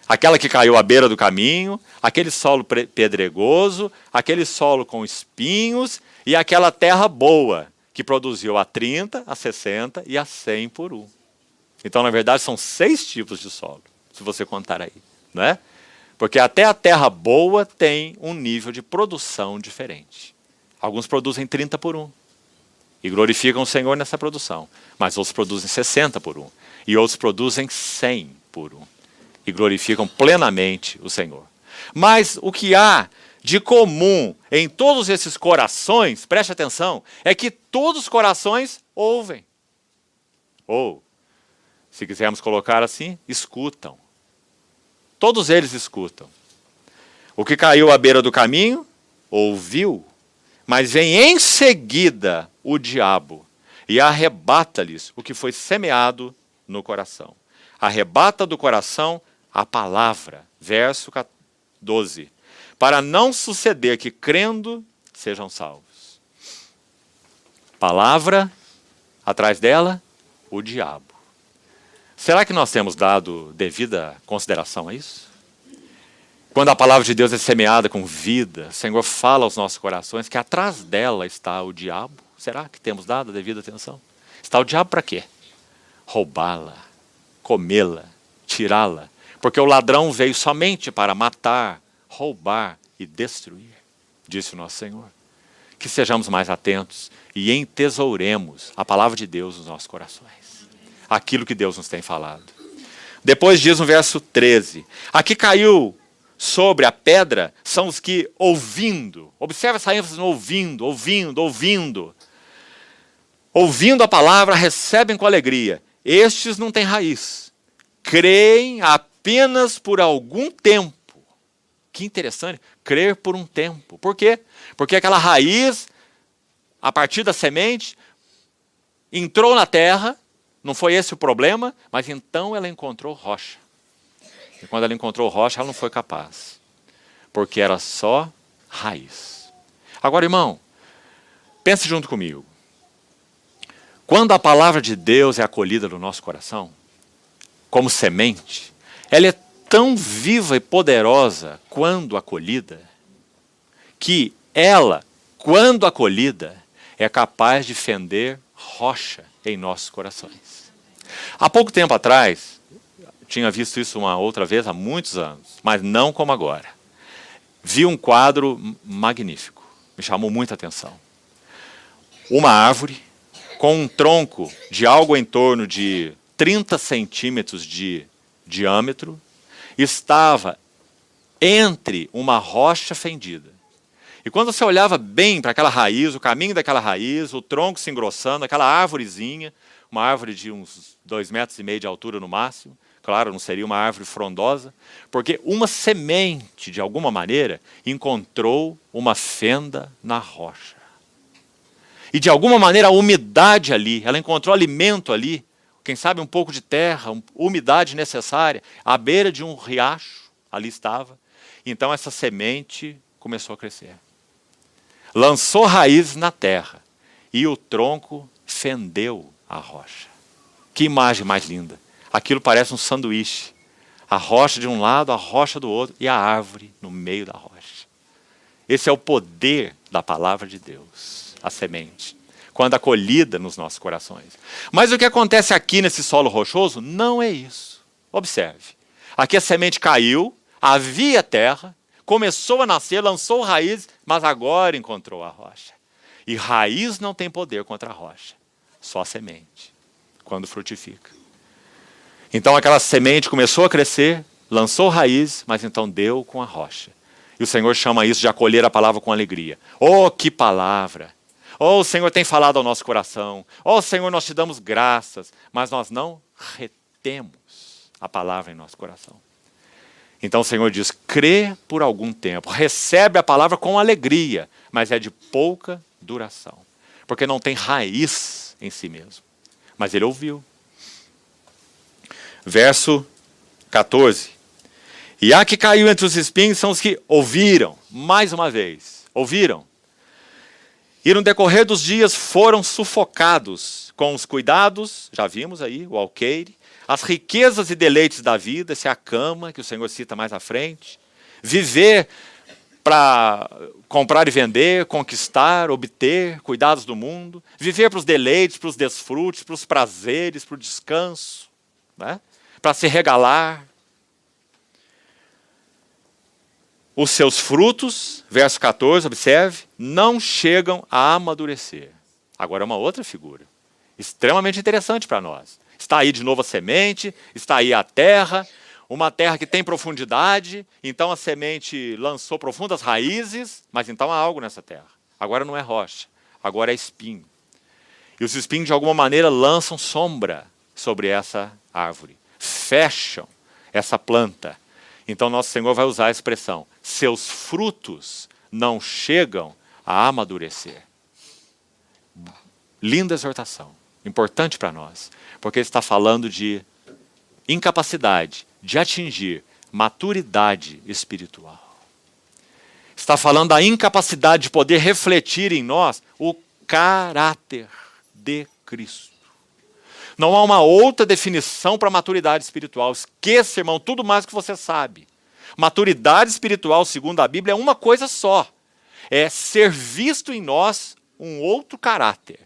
Aquela que caiu à beira do caminho, aquele solo pedregoso, aquele solo com espinhos e aquela terra boa, que produziu a 30, a 60 e a 100 por 1. Então, na verdade, são 6 tipos de solo, se você contar aí. Não é? Porque até a terra boa tem um nível de produção diferente. Alguns produzem 30 por 1 e glorificam o Senhor nessa produção, mas outros produzem 60 por 1 e outros produzem 100 por 1 e glorificam plenamente o Senhor. Mas o que há de comum em todos esses corações, preste atenção, é que todos os corações ouvem. Ou se quisermos colocar assim, escutam. Todos eles escutam. O que caiu à beira do caminho, ouviu, mas vem em seguida o diabo e arrebata-lhes o que foi semeado no coração. Arrebata do coração a palavra, verso 12, para não suceder que, crendo, sejam salvos. Palavra, atrás dela, o diabo. Será que nós temos dado devida consideração a isso? Quando a palavra de Deus é semeada com vida, o Senhor fala aos nossos corações que atrás dela está o diabo. Será que temos dado a devida atenção? Está o diabo para quê? Roubá-la, comê-la, tirá-la. Porque o ladrão veio somente para matar, roubar e destruir, disse o nosso Senhor. Que sejamos mais atentos e entesouremos a palavra de Deus nos nossos corações. Aquilo que Deus nos tem falado. Depois diz no verso 13, aqui caiu sobre a pedra são os que ouvindo, observa essa ênfase no ouvindo, ouvindo a palavra, recebem com alegria. Estes não têm raiz, creem apenas por algum tempo. Que interessante, crer por um tempo. Por quê? Porque aquela raiz, a partir da semente, entrou na terra, não foi esse o problema, mas então ela encontrou rocha. E quando ela encontrou rocha, ela não foi capaz. Porque era só raiz. Agora, irmão, pense junto comigo. Quando a palavra de Deus é acolhida no nosso coração, como semente, ela é tão viva e poderosa quando acolhida, que ela, quando acolhida, é capaz de fender rocha em nossos corações. Há pouco tempo atrás, tinha visto isso uma outra vez, há muitos anos, mas não como agora. Vi um quadro magnífico, me chamou muita atenção. Uma árvore com um tronco de algo em torno de 30 centímetros de diâmetro, estava entre uma rocha fendida. E quando você olhava bem para aquela raiz, o caminho daquela raiz, o tronco se engrossando, aquela árvorezinha, uma árvore de uns 2,5 metros de altura no máximo, claro, não seria uma árvore frondosa, porque uma semente, de alguma maneira, encontrou uma fenda na rocha. E de alguma maneira a umidade ali, ela encontrou alimento ali, quem sabe um pouco de terra, umidade necessária, à beira de um riacho, ali estava. Então essa semente começou a crescer. Lançou raízes na terra e o tronco fendeu a rocha. Que imagem mais linda. Aquilo parece um sanduíche. A rocha de um lado, a rocha do outro e a árvore no meio da rocha. Esse é o poder da palavra de Deus, a semente, quando acolhida nos nossos corações. Mas o que acontece aqui nesse solo rochoso não é isso. Observe. Aqui a semente caiu, havia terra, começou a nascer, lançou raízes, mas agora encontrou a rocha. E raiz não tem poder contra a rocha, só a semente, quando frutifica. Então aquela semente começou a crescer, lançou raiz, mas então deu com a rocha. E o Senhor chama isso de acolher a palavra com alegria. Oh, que palavra! Oh, o Senhor tem falado ao nosso coração. Oh, Senhor, nós te damos graças, mas nós não retemos a palavra em nosso coração. Então o Senhor diz, crê por algum tempo, recebe a palavra com alegria, mas é de pouca duração, porque não tem raiz em si mesmo. Mas ele ouviu. Verso 14. E a que caiu entre os espinhos são os que ouviram, mais uma vez, ouviram. E no decorrer dos dias foram sufocados com os cuidados, já vimos aí, o alqueire, as riquezas e deleites da vida, essa é a cama, que o Senhor cita mais à frente. Viver para comprar e vender, conquistar, obter, cuidados do mundo. Viver para os deleites, para os desfrutes, para os prazeres, para o descanso, né? Para se regalar. Os seus frutos, verso 14, observe, não chegam a amadurecer. Agora é uma outra figura, extremamente interessante para nós. Está aí de novo a semente, está aí a terra, uma terra que tem profundidade, então a semente lançou profundas raízes, mas então há algo nessa terra. Agora não é rocha, agora é espinho. E os espinhos de alguma maneira lançam sombra sobre essa árvore, fecham essa planta. Então nosso Senhor vai usar a expressão: seus frutos não chegam a amadurecer. Linda exortação, importante para nós, porque ele está falando de incapacidade de atingir maturidade espiritual. Está falando da incapacidade de poder refletir em nós o caráter de Cristo. Não há uma outra definição para maturidade espiritual. Esqueça, irmão, tudo mais que você sabe. Maturidade espiritual, segundo a Bíblia, é uma coisa só. É ser visto em nós um outro caráter.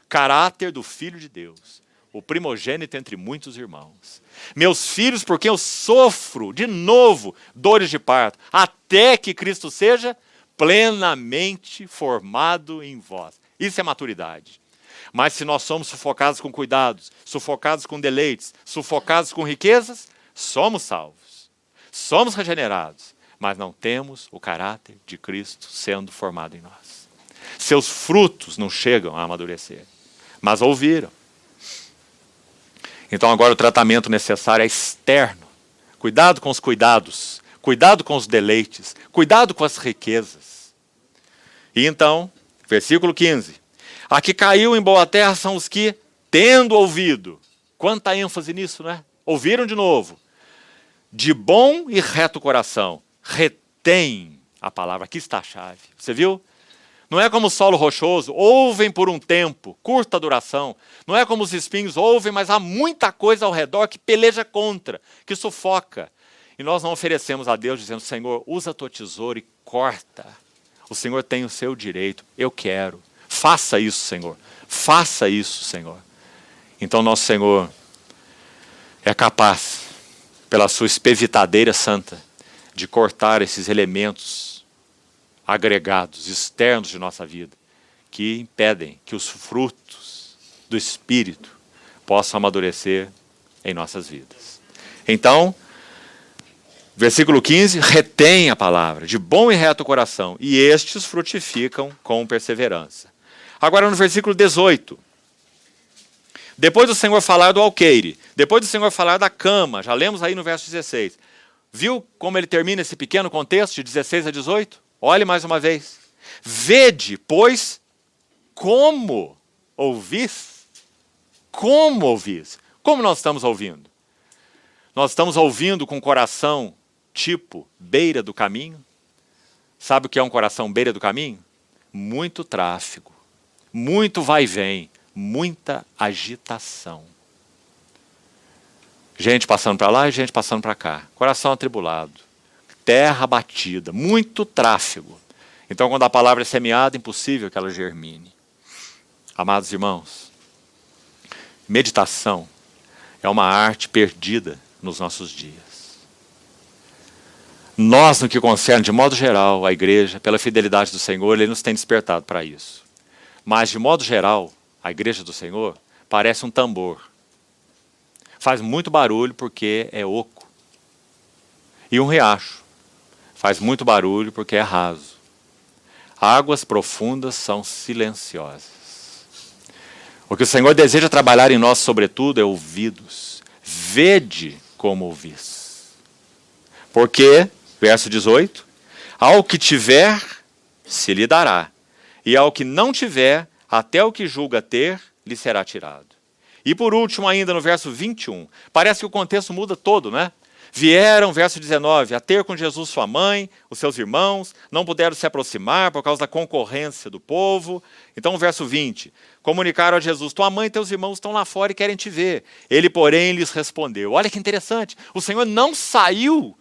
Caráter do Filho de Deus, o primogênito entre muitos irmãos. Meus filhos, por quem eu sofro, de novo, dores de parto, até que Cristo seja plenamente formado em vós. Isso é maturidade. Mas se nós somos sufocados com cuidados, sufocados com deleites, sufocados com riquezas, somos salvos. Somos regenerados, mas não temos o caráter de Cristo sendo formado em nós. Seus frutos não chegam a amadurecer, mas ouviram. Então agora o tratamento necessário é externo. Cuidado com os cuidados, cuidado com os deleites, cuidado com as riquezas. E então, versículo 15. A que caiu em boa terra são os que, tendo ouvido, quanta ênfase nisso, né? Ouviram de novo. De bom e reto coração, retém a palavra. Aqui está a chave. Você viu? Não é como o solo rochoso, ouvem por um tempo, curta duração. Não é como os espinhos, ouvem, mas há muita coisa ao redor que peleja contra, que sufoca. E nós não oferecemos a Deus dizendo: Senhor, usa a tua tesoura e corta. O Senhor tem o seu direito, eu quero. Faça isso, Senhor. Faça isso, Senhor. Então nosso Senhor é capaz, pela sua espevitadeira santa, de cortar esses elementos agregados, externos de nossa vida, que impedem que os frutos do Espírito possam amadurecer em nossas vidas. Então, versículo 15, retém a palavra, de bom e reto coração, e estes frutificam com perseverança. Agora no versículo 18, depois do Senhor falar do alqueire, depois do Senhor falar da cama, já lemos aí no verso 16, viu como ele termina esse pequeno contexto de 16 a 18? Olhe mais uma vez. Vede, pois, como ouvis. Como ouvis. Como nós estamos ouvindo? Nós estamos ouvindo com o coração tipo beira do caminho. Sabe o que é um coração beira do caminho? Muito tráfego, muito vai e vem, muita agitação. Gente passando para lá e gente passando para cá. Coração atribulado. Terra batida, muito tráfego. Então, quando a palavra é semeada, é impossível que ela germine. Amados irmãos, meditação é uma arte perdida nos nossos dias. Nós, no que concerne, de modo geral, a igreja, pela fidelidade do Senhor, Ele nos tem despertado para isso. Mas, de modo geral, a igreja do Senhor parece um tambor. Faz muito barulho porque é oco. E um riacho. Faz muito barulho porque é raso. Águas profundas são silenciosas. O que o Senhor deseja trabalhar em nós, sobretudo, é ouvidos. Vede como ouvis. Porque, verso 18, ao que tiver, se lhe dará. E ao que não tiver, até o que julga ter, lhe será tirado. E por último, ainda no verso 21, parece que o contexto muda todo, né? Vieram, verso 19, a ter com Jesus sua mãe, os seus irmãos, não puderam se aproximar por causa da concorrência do povo. Então, verso 20, comunicaram a Jesus: tua mãe e teus irmãos estão lá fora e querem te ver. Ele, porém, lhes respondeu. Olha que interessante, o Senhor não saiu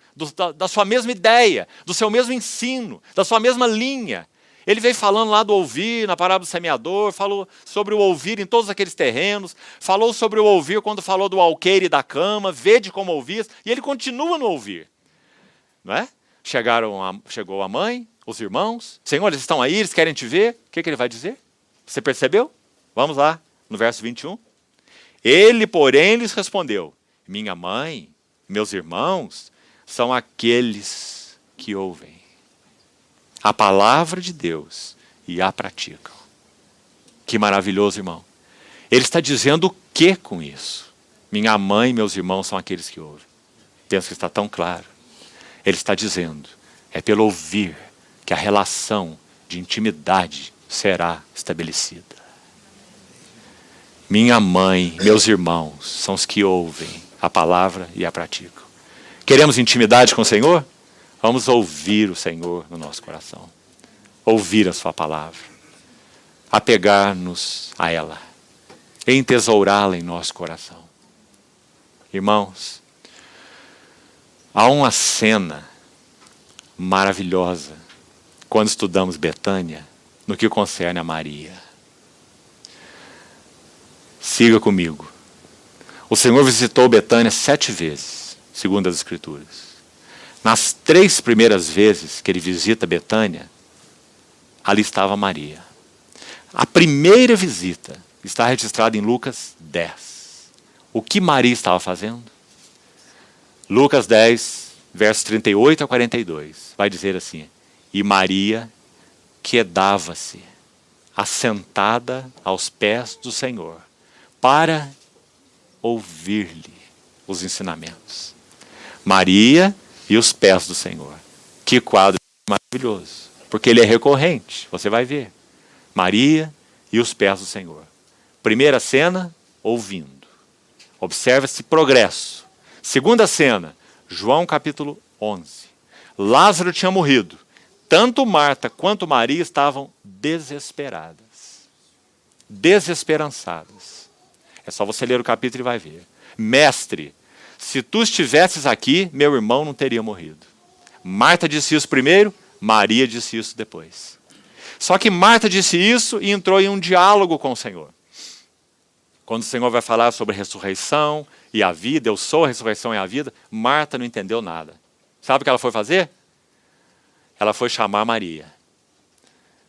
da sua mesma ideia, do seu mesmo ensino, da sua mesma linha. Ele veio falando lá do ouvir, na parábola do semeador, falou sobre o ouvir em todos aqueles terrenos, falou sobre o ouvir quando falou do alqueire e da cama, vede como ouvis, e ele continua no ouvir. Não é? Chegou a mãe, os irmãos, Senhor, eles estão aí, eles querem te ver. O que ele vai dizer? Você percebeu? Vamos lá, no verso 21. Ele, porém, lhes respondeu: minha mãe, meus irmãos, são aqueles que ouvem a palavra de Deus e a praticam. Que maravilhoso, irmão. Ele está dizendo o que com isso? Minha mãe e meus irmãos são aqueles que ouvem. Penso que está tão claro. Ele está dizendo, é pelo ouvir que a relação de intimidade será estabelecida. Minha mãe, meus irmãos, são os que ouvem a palavra e a praticam. Queremos intimidade com o Senhor? Vamos ouvir o Senhor no nosso coração. Ouvir a sua palavra. Apegar-nos a ela. Entesourá-la em nosso coração. Irmãos, há uma cena maravilhosa quando estudamos Betânia no que concerne a Maria. Siga comigo. O Senhor visitou Betânia 7 vezes, segundo as Escrituras. Nas 3 primeiras vezes que ele visita Betânia, ali estava Maria. A primeira visita está registrada em Lucas 10. O que Maria estava fazendo? Lucas 10, versos 38 a 42, vai dizer assim: e Maria quedava-se, assentada aos pés do Senhor, para ouvir-lhe os ensinamentos. Maria e os pés do Senhor. Que quadro maravilhoso, porque ele é recorrente, você vai ver. Maria e os pés do Senhor. Primeira cena, ouvindo. Observa esse progresso. Segunda cena, João capítulo 11. Lázaro tinha morrido. Tanto Marta quanto Maria estavam desesperadas. Desesperançadas. É só você ler o capítulo e vai ver. Mestre, se tu estivesses aqui, meu irmão não teria morrido. Marta disse isso primeiro, Maria disse isso depois. Só que Marta disse isso e entrou em um diálogo com o Senhor. Quando o Senhor vai falar sobre a ressurreição e a vida, eu sou a ressurreição e a vida, Marta não entendeu nada. Sabe o que ela foi fazer? Ela foi chamar Maria.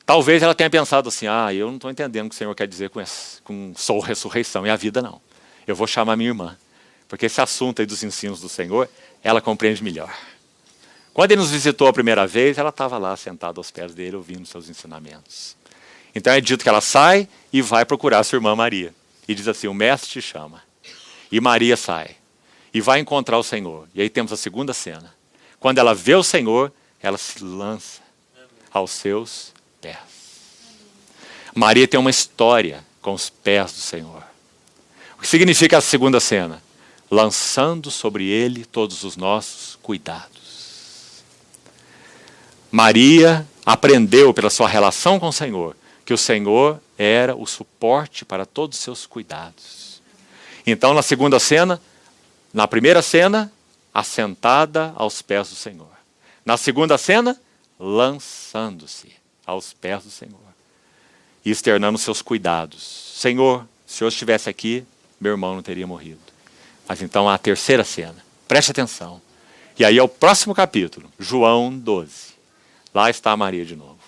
Talvez ela tenha pensado assim, eu não estou entendendo o que o Senhor quer dizer com sou a ressurreição e a vida, não. Eu vou chamar minha irmã, porque esse assunto aí dos ensinos do Senhor, ela compreende melhor. Quando ele nos visitou a primeira vez, ela estava lá sentada aos pés dele, ouvindo seus ensinamentos. Então é dito que ela sai e vai procurar sua irmã Maria. E diz assim, o mestre te chama. E Maria sai. E vai encontrar o Senhor. E aí temos a segunda cena. Quando ela vê o Senhor, ela se lança aos seus pés. Maria tem uma história com os pés do Senhor. O que significa a segunda cena? Lançando sobre ele todos os nossos cuidados. Maria aprendeu pela sua relação com o Senhor que o Senhor era o suporte para todos os seus cuidados. Então, na segunda cena, na primeira cena, assentada aos pés do Senhor. Na segunda cena, lançando-se aos pés do Senhor. E externando seus cuidados. Senhor, se o Senhor estivesse aqui, meu irmão não teria morrido. Mas então, a terceira cena. Preste atenção. E aí é o próximo capítulo, João 12. Lá está Maria de novo.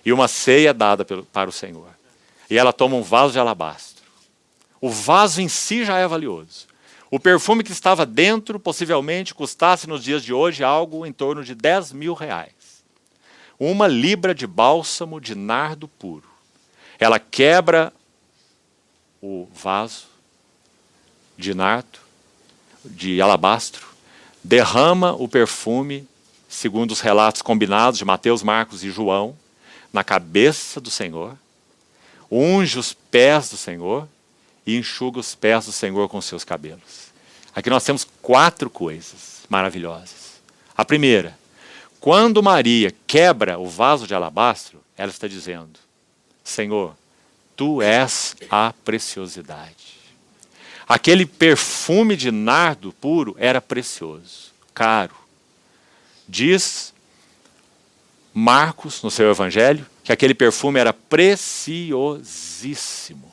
E uma ceia dada para o Senhor. E ela toma um vaso de alabastro. O vaso em si já é valioso. O perfume que estava dentro possivelmente custasse nos dias de hoje algo em torno de 10 mil reais. 1 libra de bálsamo de nardo puro. Ela quebra o vaso de nardo, de alabastro, derrama o perfume, segundo os relatos combinados de Mateus, Marcos e João, na cabeça do Senhor, unge os pés do Senhor e enxuga os pés do Senhor com seus cabelos. Aqui nós temos 4 coisas maravilhosas. A primeira, quando Maria quebra o vaso de alabastro, ela está dizendo, Senhor, tu és a preciosidade. Aquele perfume de nardo puro era precioso, caro. Diz Marcos, no seu evangelho, que aquele perfume era preciosíssimo.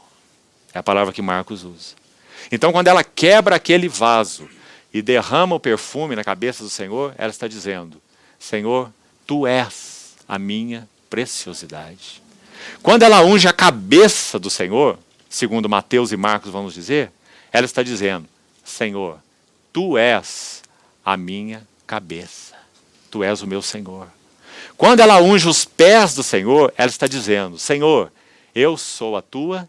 É a palavra que Marcos usa. Então, quando ela quebra aquele vaso e derrama o perfume na cabeça do Senhor, ela está dizendo, Senhor, tu és a minha preciosidade. Quando ela unge a cabeça do Senhor, segundo Mateus e Marcos vamos dizer, ela está dizendo, Senhor, tu és a minha cabeça. Tu és o meu Senhor. Quando ela unge os pés do Senhor, ela está dizendo, Senhor, eu sou a tua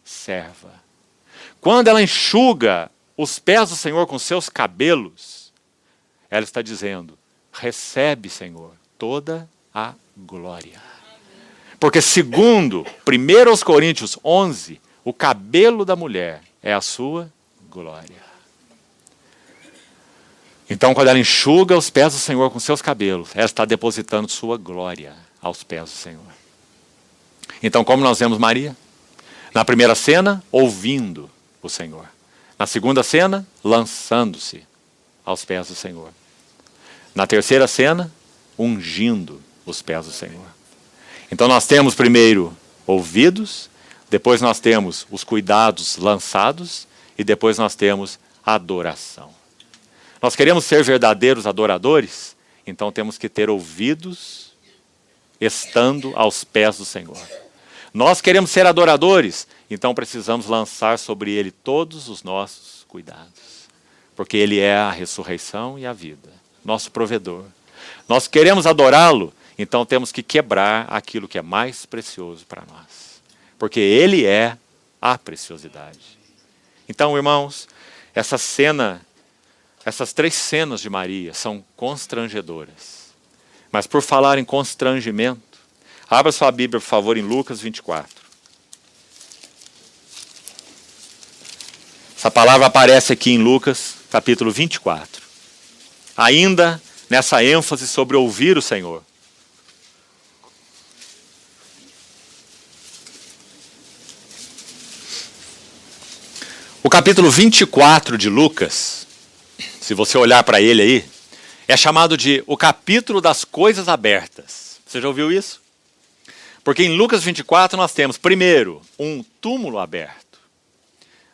serva. Quando ela enxuga os pés do Senhor com seus cabelos, ela está dizendo: recebe, Senhor, toda a glória. Porque segundo 1 Coríntios 11, o cabelo da mulher é a sua glória. Então, quando ela enxuga os pés do Senhor com seus cabelos, ela está depositando sua glória aos pés do Senhor. Então, como nós vemos Maria? Na primeira cena, ouvindo o Senhor. Na segunda cena, lançando-se aos pés do Senhor. Na terceira cena, ungindo os pés do Senhor. Então nós temos primeiro ouvidos, depois nós temos os cuidados lançados e depois nós temos adoração. Nós queremos ser verdadeiros adoradores, então temos que ter ouvidos estando aos pés do Senhor. Nós queremos ser adoradores, então precisamos lançar sobre Ele todos os nossos cuidados. Porque Ele é a ressurreição e a vida, nosso provedor. Nós queremos adorá-lo, então temos que quebrar aquilo que é mais precioso para nós. Porque Ele é a preciosidade. Então, irmãos, essas 3 cenas de Maria são constrangedoras. Mas por falar em constrangimento, abra sua Bíblia, por favor, em Lucas 24. Essa palavra aparece aqui em Lucas, capítulo 24. Ainda nessa ênfase sobre ouvir o Senhor. O capítulo 24 de Lucas, se você olhar para ele aí, é chamado de o capítulo das coisas abertas. Você já ouviu isso? Porque em Lucas 24 nós temos, primeiro, um túmulo aberto.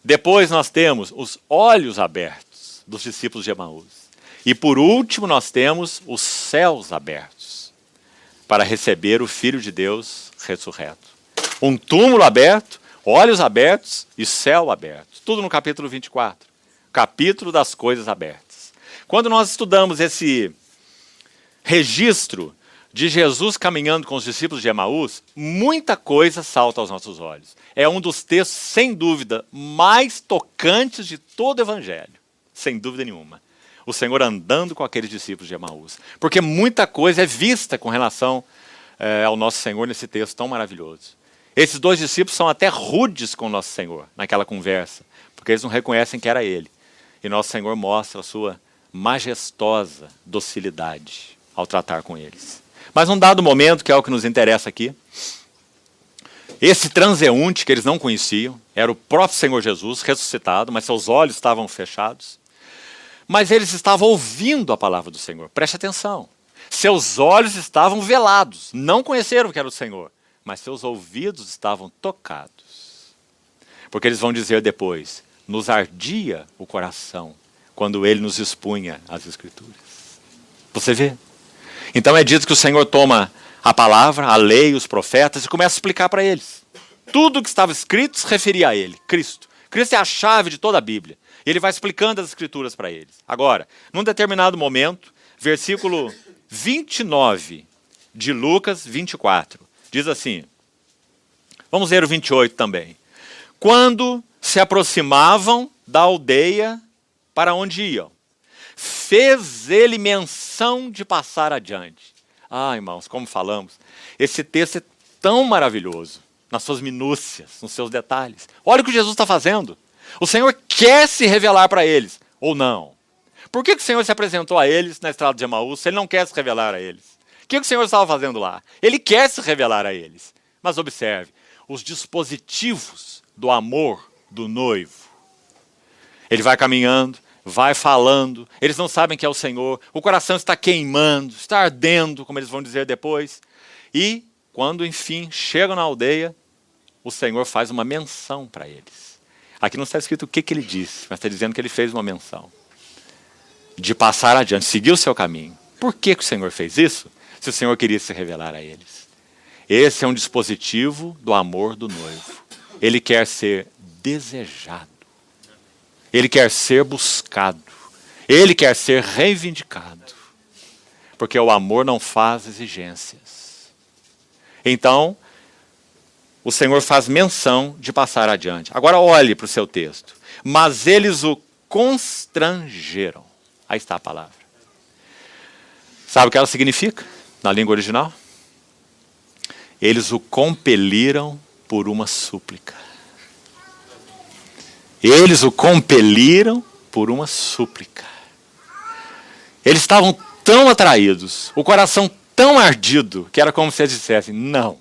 Depois nós temos os olhos abertos dos discípulos de Emaús. E por último nós temos os céus abertos para receber o Filho de Deus ressurreto. Um túmulo aberto, olhos abertos e céu aberto. Tudo no capítulo 24. Capítulo das coisas abertas. Quando nós estudamos esse registro de Jesus caminhando com os discípulos de Emaús, muita coisa salta aos nossos olhos. É um dos textos, sem dúvida, mais tocantes de todo o Evangelho. Sem dúvida nenhuma. O Senhor andando com aqueles discípulos de Emaús. Porque muita coisa é vista com relação ao nosso Senhor nesse texto tão maravilhoso. Esses 2 discípulos são até rudes com o nosso Senhor naquela conversa, porque eles não reconhecem que era Ele. E nosso Senhor mostra a sua majestosa docilidade ao tratar com eles. Mas num dado momento, que é o que nos interessa aqui, esse transeunte que eles não conheciam, era o próprio Senhor Jesus ressuscitado, mas seus olhos estavam fechados. Mas eles estavam ouvindo a palavra do Senhor. Preste atenção. Seus olhos estavam velados, não conheceram que era o Senhor, mas seus ouvidos estavam tocados. Porque eles vão dizer depois, nos ardia o coração quando Ele nos expunha as Escrituras. Você vê? Então é dito que o Senhor toma a palavra, a lei, os profetas e começa a explicar para eles. Tudo que estava escrito se referia a Ele, Cristo. Cristo é a chave de toda a Bíblia. E Ele vai explicando as Escrituras para eles. Agora, num determinado momento, versículo 29 de Lucas 24, diz assim, vamos ler o 28 também. Quando se aproximavam da aldeia para onde iam, fez ele menção de passar adiante. Ah, irmãos, como falamos, esse texto é tão maravilhoso, nas suas minúcias, nos seus detalhes. Olha o que Jesus está fazendo. O Senhor quer se revelar para eles, ou não? Por que o Senhor se apresentou a eles na estrada de Emaús se Ele não quer se revelar a eles? O que o Senhor estava fazendo lá? Ele quer se revelar a eles. Mas observe, os dispositivos do amor do noivo. Ele vai caminhando, vai falando, eles não sabem que é o Senhor, o coração está queimando, está ardendo, como eles vão dizer depois. E, quando enfim chegam na aldeia, o Senhor faz uma menção para eles. Aqui não está escrito o que ele disse, mas está dizendo que ele fez uma menção. De passar adiante, seguir o seu caminho. Por que o Senhor fez isso? Se o Senhor queria se revelar a eles. Esse é um dispositivo do amor do noivo. Ele quer ser desejado. Ele quer ser buscado. Ele quer ser reivindicado. Porque o amor não faz exigências. Então, o Senhor faz menção de passar adiante. Agora olhe para o seu texto. Mas eles o constrangeram. Aí está a palavra. Sabe o que ela significa na língua original? Eles o compeliram por uma súplica. Eles o compeliram por uma súplica. Eles estavam tão atraídos, o coração tão ardido, que era como se eles dissessem, não,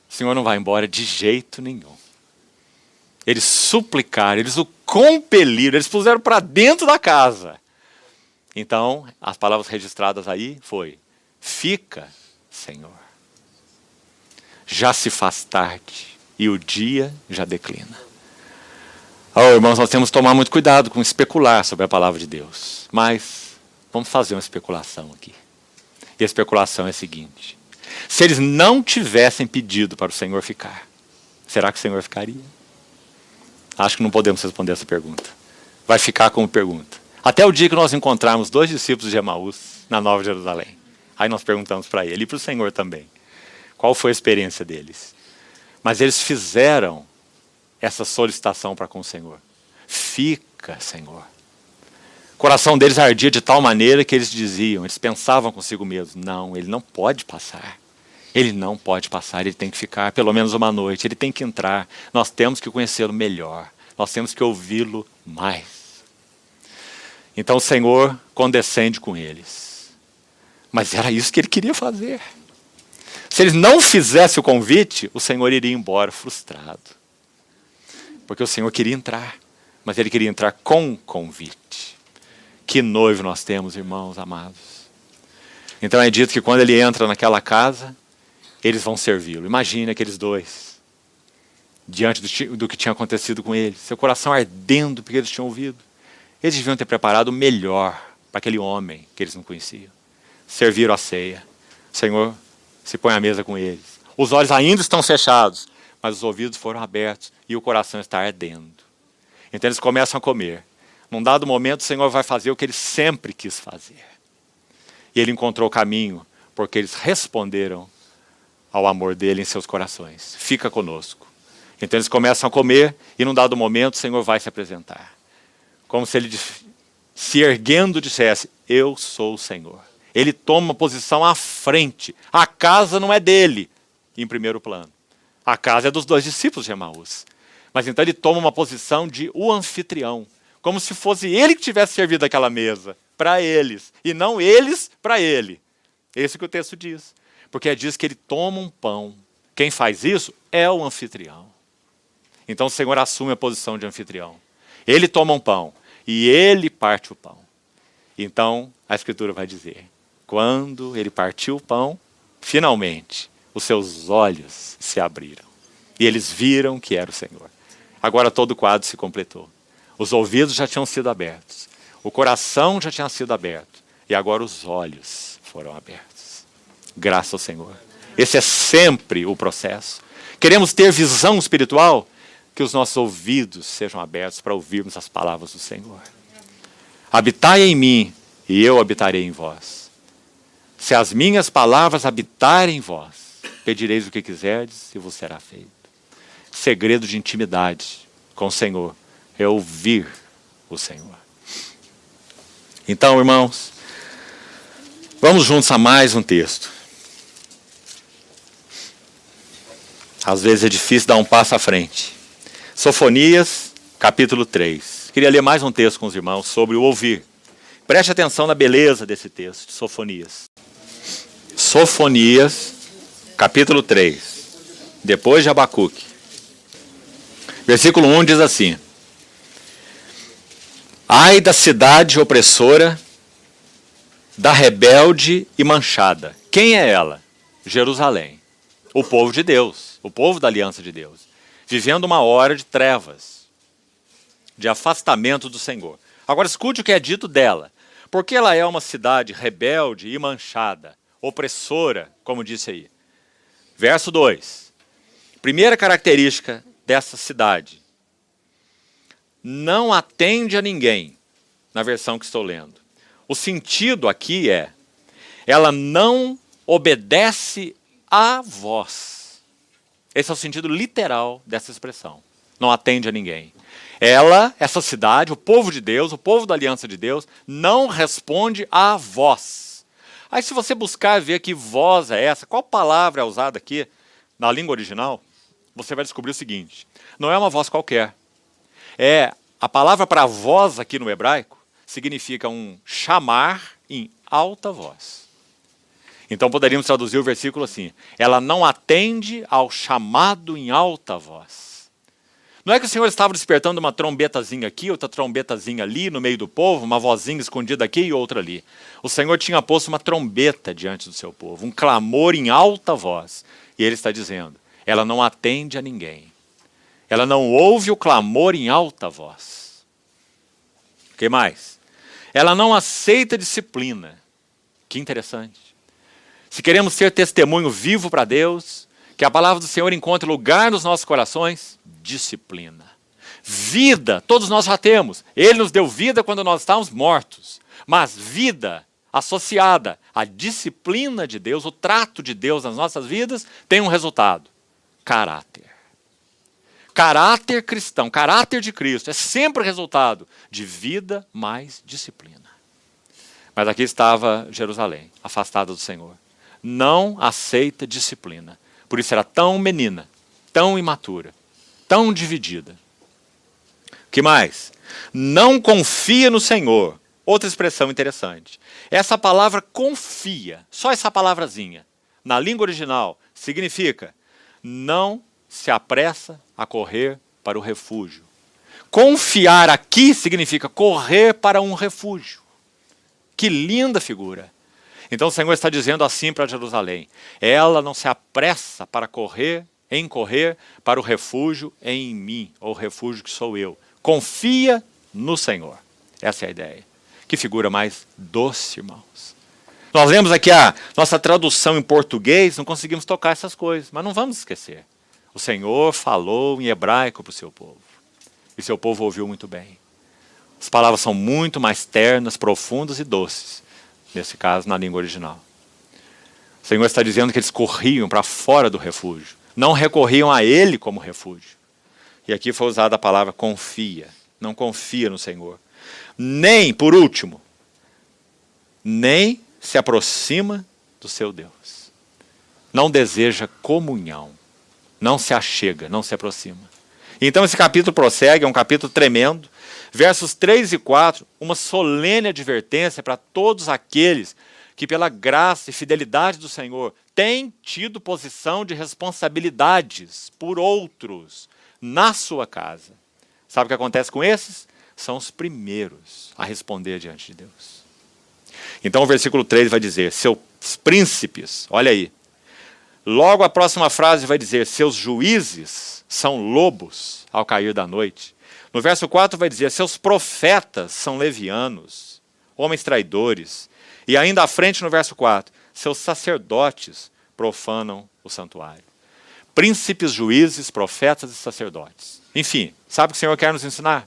o Senhor não vai embora de jeito nenhum. Eles suplicaram, eles o compeliram, eles puseram para dentro da casa. Então, as palavras registradas aí foi, fica, Senhor. Já se faz tarde e o dia já declina. Oh, irmãos, nós temos que tomar muito cuidado com especular sobre a palavra de Deus. Mas vamos fazer uma especulação aqui. E a especulação é a seguinte. Se eles não tivessem pedido para o Senhor ficar, será que o Senhor ficaria? Acho que não podemos responder essa pergunta. Vai ficar como pergunta. Até o dia que nós encontrarmos 2 discípulos de Emaús na Nova Jerusalém. Aí nós perguntamos para ele e para o Senhor também. Qual foi a experiência deles? Mas eles fizeram essa solicitação para com o Senhor. Fica, Senhor. O coração deles ardia de tal maneira que eles diziam, eles pensavam consigo mesmos, não, ele não pode passar. Ele não pode passar, ele tem que ficar pelo menos uma noite, ele tem que entrar. Nós temos que conhecê-lo melhor, nós temos que ouvi-lo mais. Então o Senhor condescende com eles. Mas era isso que ele queria fazer. Se eles não fizessem o convite, o Senhor iria embora frustrado. Porque o Senhor queria entrar, mas ele queria entrar com convite. Que noivo nós temos, irmãos amados. Então é dito que quando ele entra naquela casa, eles vão servi-lo. Imagine aqueles dois, diante do que tinha acontecido com eles. Seu coração ardendo porque eles tinham ouvido. Eles deviam ter preparado o melhor para aquele homem que eles não conheciam. Serviram a ceia. O Senhor se põe à mesa com eles. Os olhos ainda estão fechados, mas os ouvidos foram abertos e o coração está ardendo. Então eles começam a comer. Num dado momento, o Senhor vai fazer o que ele sempre quis fazer. E ele encontrou o caminho, porque eles responderam ao amor dele em seus corações. Fica conosco. Então eles começam a comer e num dado momento o Senhor vai se apresentar. Como se ele, se erguendo, dissesse, eu sou o Senhor. Ele toma uma posição à frente. A casa não é dele, em primeiro plano. A casa é dos 2 discípulos de Emaús. Mas então ele toma uma posição de o anfitrião. Como se fosse ele que tivesse servido aquela mesa para eles. E não eles para ele. É isso que o texto diz. Porque diz que ele toma um pão. Quem faz isso é o anfitrião. Então o Senhor assume a posição de anfitrião. Ele toma um pão e ele parte o pão. Então a Escritura vai dizer, quando ele partiu o pão, finalmente os seus olhos se abriram. E eles viram que era o Senhor. Agora todo o quadro se completou. Os ouvidos já tinham sido abertos. O coração já tinha sido aberto. E agora os olhos foram abertos. Graças ao Senhor. Esse é sempre o processo. Queremos ter visão espiritual? Que os nossos ouvidos sejam abertos para ouvirmos as palavras do Senhor. Habitai em mim e eu habitarei em vós. Se as minhas palavras habitarem em vós, pedireis o que quiserdes e vos será feito. Segredo de intimidade com o Senhor é ouvir o Senhor. Então, irmãos, vamos juntos a mais um texto. Às vezes é difícil dar um passo à frente. Sofonias, capítulo 3. Queria ler mais um texto com os irmãos sobre o ouvir. Preste atenção na beleza desse texto, Sofonias. Sofonias, capítulo 3. Depois de Abacuque. Versículo 1 diz assim. Ai da cidade opressora, da rebelde e manchada. Quem é ela? Jerusalém. O povo de Deus, o povo da aliança de Deus. Vivendo uma hora de trevas, de afastamento do Senhor. Agora escute o que é dito dela. Porque ela é uma cidade rebelde e manchada, opressora, como disse aí. Verso 2. Primeira característica dessa cidade. Não atende a ninguém, na versão que estou lendo. O sentido aqui é, ela não obedece a voz. Esse é o sentido literal dessa expressão. não atende a ninguém. Ela, essa cidade, o povo de Deus, o povo da aliança de Deus, não responde à voz. Aí se você buscar ver que voz é essa, qual palavra é usada aqui na língua original, você vai descobrir o seguinte: não é uma voz qualquer. A palavra para voz aqui no hebraico significa um chamar em alta voz. Então poderíamos traduzir o versículo assim: ela não atende ao chamado em alta voz. Não é que o Senhor estava despertando uma trombetazinha aqui, outra trombetazinha ali no meio do povo, uma vozinha escondida aqui e outra ali. O Senhor tinha posto uma trombeta diante do seu povo, um clamor em alta voz. E Ele está dizendo: ela não atende a ninguém. Ela não ouve o clamor em alta voz. O que mais? Ela não aceita disciplina. Que interessante. Se queremos ser testemunho vivo para Deus, que a palavra do Senhor encontre lugar nos nossos corações, disciplina. Vida, todos nós já temos. Ele nos deu vida quando nós estávamos mortos. Mas vida associada à disciplina de Deus, o trato de Deus nas nossas vidas, tem um resultado: caráter. Caráter cristão, caráter de Cristo, é sempre resultado de vida mais disciplina. Mas aqui estava Jerusalém, afastada do Senhor. Não aceita disciplina. Por isso era tão menina, tão imatura, tão dividida. O que mais? Não confia no Senhor. Outra expressão interessante. Essa palavra confia, só essa palavrazinha, na língua original, significa não se apressa a correr para o refúgio. Confiar aqui significa correr para um refúgio. Que linda figura! Então o Senhor está dizendo assim para Jerusalém: ela não se apressa para correr para o refúgio em mim, ou o refúgio que sou eu. Confia no Senhor. Essa é a ideia. Que figura mais doce, irmãos. Nós lemos aqui a nossa tradução em português, não conseguimos tocar essas coisas, mas não vamos esquecer. O Senhor falou em hebraico para o seu povo. E seu povo ouviu muito bem. As palavras são muito mais ternas, profundas e doces. Nesse caso, na língua original. O Senhor está dizendo que eles corriam para fora do refúgio. Não recorriam a Ele como refúgio. E aqui foi usada a palavra confia. Não confia no Senhor. Nem, por último, nem se aproxima do seu Deus. Não deseja comunhão. Não se achega, não se aproxima. Então esse capítulo prossegue, é um capítulo tremendo. Versos 3 e 4, uma solene advertência para todos aqueles que pela graça e fidelidade do Senhor têm tido posição de responsabilidades por outros na sua casa. Sabe o que acontece com esses? São os primeiros a responder diante de Deus. Então o versículo 3 vai dizer: seus príncipes, olha aí. Logo a próxima frase vai dizer: seus juízes são lobos ao cair da noite. No verso 4 vai dizer: seus profetas são levianos, homens traidores. E ainda à frente no verso 4, seus sacerdotes profanam o santuário. Príncipes, juízes, profetas e sacerdotes. Enfim, sabe o que o Senhor quer nos ensinar?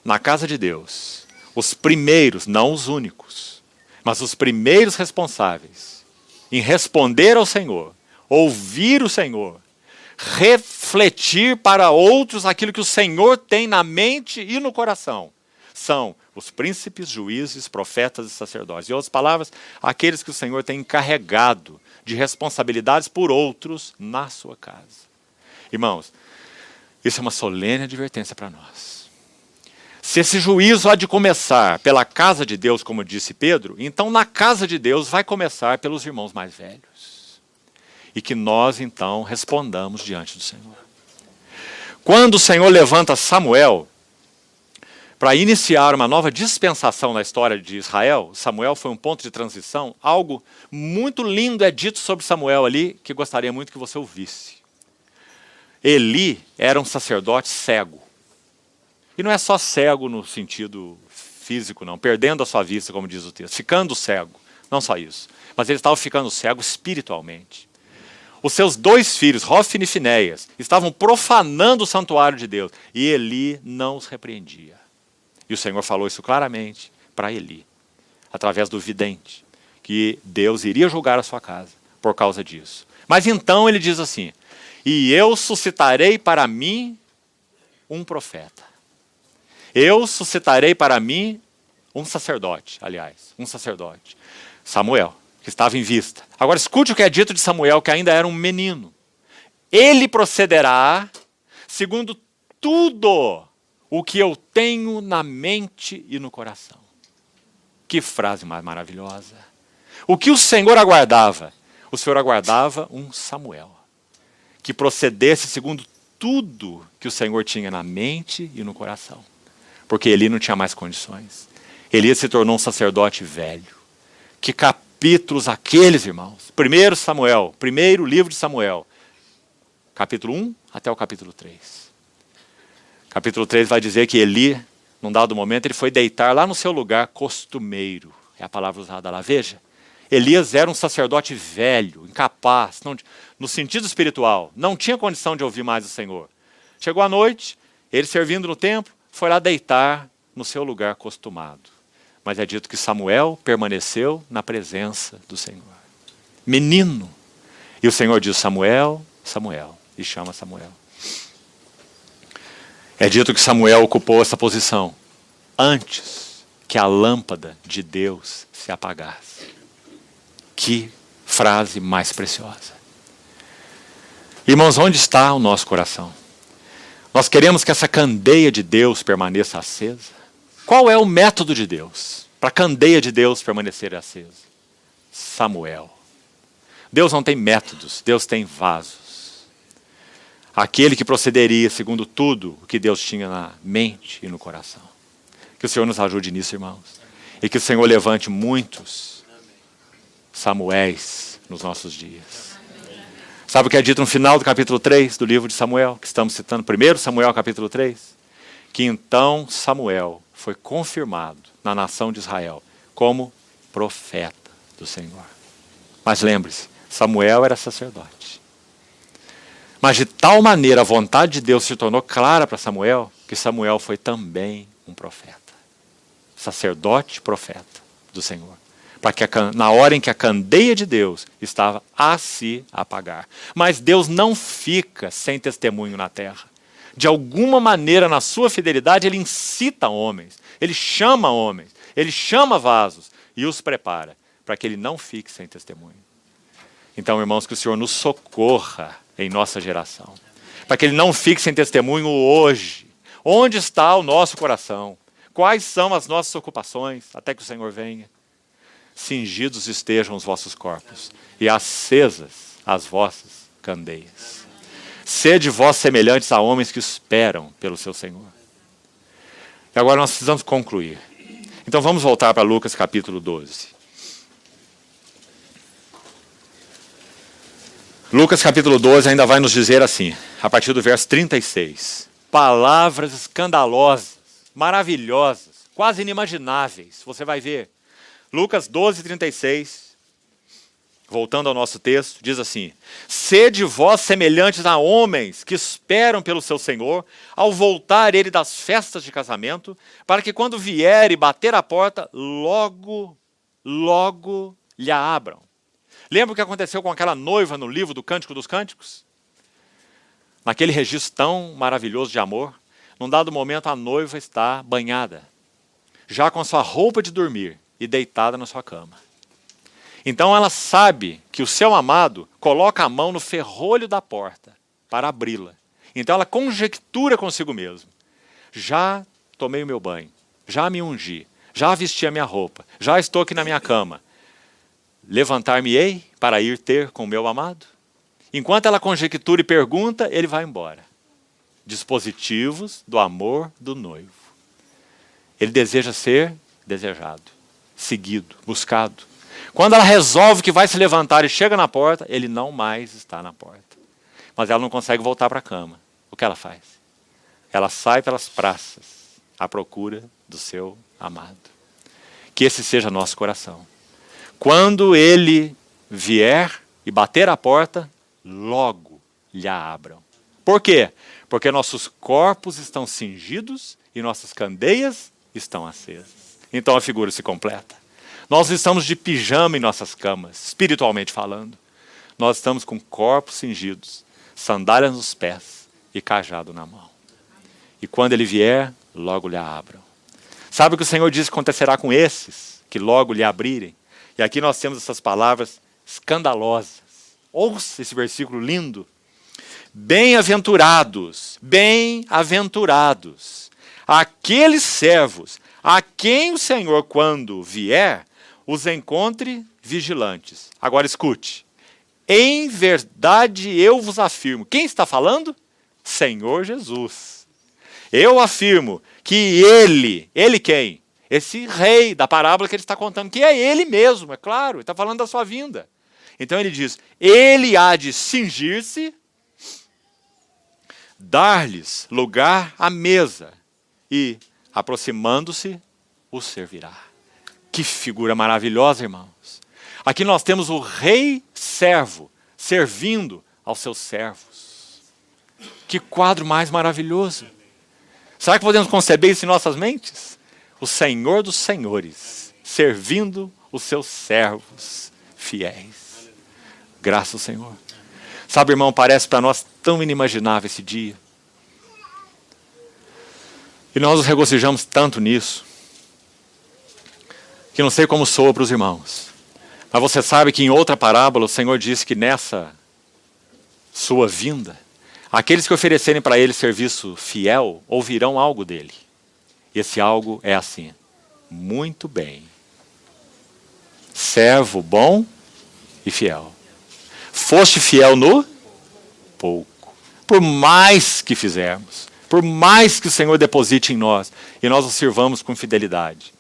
Na casa de Deus, os primeiros, não os únicos, mas os primeiros responsáveis em responder ao Senhor, ouvir o Senhor, refletir para outros aquilo que o Senhor tem na mente e no coração, são os príncipes, juízes, profetas e sacerdotes. Em outras palavras, aqueles que o Senhor tem encarregado de responsabilidades por outros na sua casa. Irmãos, isso é uma solene advertência para nós. Se esse juízo há de começar pela casa de Deus, como disse Pedro, então na casa de Deus vai começar pelos irmãos mais velhos. E que nós, então, respondamos diante do Senhor. Quando o Senhor levanta Samuel para iniciar uma nova dispensação na história de Israel, Samuel foi um ponto de transição. Algo muito lindo é dito sobre Samuel ali, que gostaria muito que você ouvisse. Eli era um sacerdote cego. E não é só cego no sentido físico, não, perdendo a sua vista, como diz o texto, ficando cego, não só isso. Mas ele estava ficando cego espiritualmente. Os seus dois filhos, Hofni e Finéias, estavam profanando o santuário de Deus. E Eli não os repreendia. E o Senhor falou isso claramente para Eli, através do vidente, que Deus iria julgar a sua casa por causa disso. Mas então ele diz assim: e eu suscitarei para mim um profeta. Eu suscitarei para mim um sacerdote, Samuel, que estava em vista. Agora escute o que é dito de Samuel, que ainda era um menino. Ele procederá segundo tudo o que eu tenho na mente e no coração. Que frase mais maravilhosa. O que o Senhor aguardava? O Senhor aguardava um Samuel, que procedesse segundo tudo que o Senhor tinha na mente e no coração. Porque Eli não tinha mais condições. Elias se tornou um sacerdote velho. Que capítulos aqueles, irmãos? Primeiro Samuel, primeiro livro de Samuel. Capítulo 1 até o capítulo 3. Capítulo 3 vai dizer que Eli, num dado momento, ele foi deitar lá no seu lugar costumeiro. É a palavra usada lá. Veja, Elias era um sacerdote velho, incapaz, no sentido espiritual, não tinha condição de ouvir mais o Senhor. Chegou a noite, ele servindo no templo, foi lá deitar no seu lugar acostumado. Mas é dito que Samuel permaneceu na presença do Senhor. Menino. E o Senhor diz, Samuel, Samuel. E chama Samuel. É dito que Samuel ocupou essa posição antes que a lâmpada de Deus se apagasse. Que frase mais preciosa. Irmãos, onde está o nosso coração? Nós queremos que essa candeia de Deus permaneça acesa? Qual é o método de Deus para a candeia de Deus permanecer acesa? Samuel. Deus não tem métodos, Deus tem vasos. Aquele que procederia segundo tudo o que Deus tinha na mente e no coração. Que o Senhor nos ajude nisso, irmãos. E que o Senhor levante muitos Samuéis nos nossos dias. Sabe o que é dito no final do capítulo 3 do livro de Samuel, que estamos citando, 1 Samuel capítulo 3? Que então Samuel foi confirmado na nação de Israel como profeta do Senhor. Mas lembre-se, Samuel era sacerdote. Mas de tal maneira a vontade de Deus se tornou clara para Samuel, que Samuel foi também um profeta. Sacerdote profeta do Senhor. Para que na hora em que a candeia de Deus estava a se apagar. Mas Deus não fica sem testemunho na terra. De alguma maneira, na sua fidelidade, Ele incita homens, Ele chama vasos e os prepara para que Ele não fique sem testemunho. Então, irmãos, que o Senhor nos socorra em nossa geração, para que Ele não fique sem testemunho hoje. Onde está o nosso coração? Quais são as nossas ocupações até que o Senhor venha? Cingidos estejam os vossos corpos e acesas as vossas candeias. Sede vós semelhantes a homens que esperam pelo seu Senhor. E agora nós precisamos concluir. Então vamos voltar para Lucas capítulo 12. Lucas capítulo 12 ainda vai nos dizer assim, a partir do verso 36. Palavras escandalosas, maravilhosas, quase inimagináveis. Você vai ver. Lucas 12, 36, voltando ao nosso texto, diz assim: Sede vós semelhantes a homens que esperam pelo seu Senhor, ao voltar ele das festas de casamento, para que quando vier e bater a porta, logo lhe a abram. Lembra o que aconteceu com aquela noiva no livro do Cântico dos Cânticos? Naquele registro tão maravilhoso de amor, num dado momento a noiva está banhada, já com sua roupa de dormir, e deitada na sua cama. Então ela sabe que o seu amado coloca a mão no ferrolho da porta para abri-la. Então ela conjectura consigo mesmo. Já tomei o meu banho, já me ungi, já vesti a minha roupa, já estou aqui na minha cama. Levantar-me-ei para ir ter com o meu amado? Enquanto ela conjectura e pergunta, ele vai embora. Dispositivos do amor do noivo. Ele deseja ser desejado, seguido, buscado. Quando ela resolve que vai se levantar e chega na porta, ele não mais está na porta. Mas ela não consegue voltar para a cama. O que ela faz? Ela sai pelas praças à procura do seu amado. Que esse seja nosso coração. Quando ele vier e bater a porta, logo lhe a abram. Por quê? Porque nossos corpos estão cingidos e nossas candeias estão acesas. Então a figura se completa. Nós estamos de pijama em nossas camas, espiritualmente falando. Nós estamos com corpos cingidos, sandálias nos pés e cajado na mão. E quando ele vier, logo lhe abram. Sabe o que o Senhor diz que acontecerá com esses que logo lhe abrirem? E aqui nós temos essas palavras escandalosas. Ouça esse versículo lindo. Bem-aventurados, bem-aventurados, aqueles servos a quem o Senhor, quando vier, os encontre vigilantes. Agora escute. Em verdade eu vos afirmo. Quem está falando? Senhor Jesus. Eu afirmo que ele quem? Esse rei da parábola que ele está contando, que é ele mesmo, é claro, ele está falando da sua vinda. Então ele diz, ele há de cingir-se, dar-lhes lugar à mesa e, aproximando-se, os servirá. Que figura maravilhosa, irmãos. Aqui nós temos o rei servo servindo aos seus servos. Que quadro mais maravilhoso. Será que podemos conceber isso em nossas mentes? O Senhor dos senhores servindo os seus servos fiéis. Graças ao Senhor. Sabe, irmão, parece para nós tão inimaginável esse dia. E nós nos regozijamos tanto nisso, que não sei como soa para os irmãos. Mas você sabe que em outra parábola o Senhor disse que nessa sua vinda, aqueles que oferecerem para ele serviço fiel ouvirão algo dele. E esse algo é assim: muito bem, servo bom e fiel. Foste fiel no pouco. Por mais que fizermos, por mais que o Senhor deposite em nós e nós o sirvamos com fidelidade,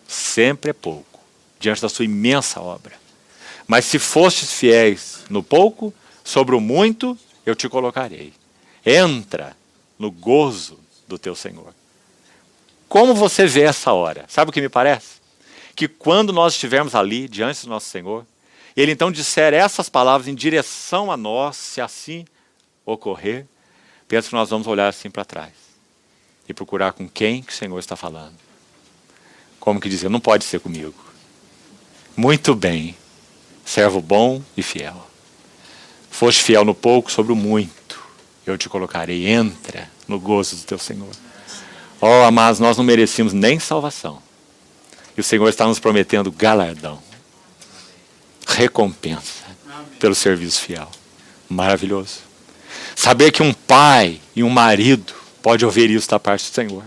sempre é pouco, diante da sua imensa obra. Mas se fostes fiéis no pouco, sobre o muito eu te colocarei. Entra no gozo do teu Senhor. Como você vê essa hora? Sabe o que me parece? Que quando nós estivermos ali, diante do nosso Senhor, Ele então disser essas palavras em direção a nós, se assim ocorrer, penso que nós vamos olhar assim para trás e procurar com quem que o Senhor está falando. Como que dizer, não pode ser comigo. Muito bem, servo bom e fiel. Foste fiel no pouco, sobre o muito eu te colocarei. Entra no gozo do teu Senhor. Oh, amados, nós não merecíamos nem salvação. E o Senhor está nos prometendo galardão, recompensa pelo serviço fiel. Maravilhoso. Saber que um pai e um marido pode ouvir isso da parte do Senhor.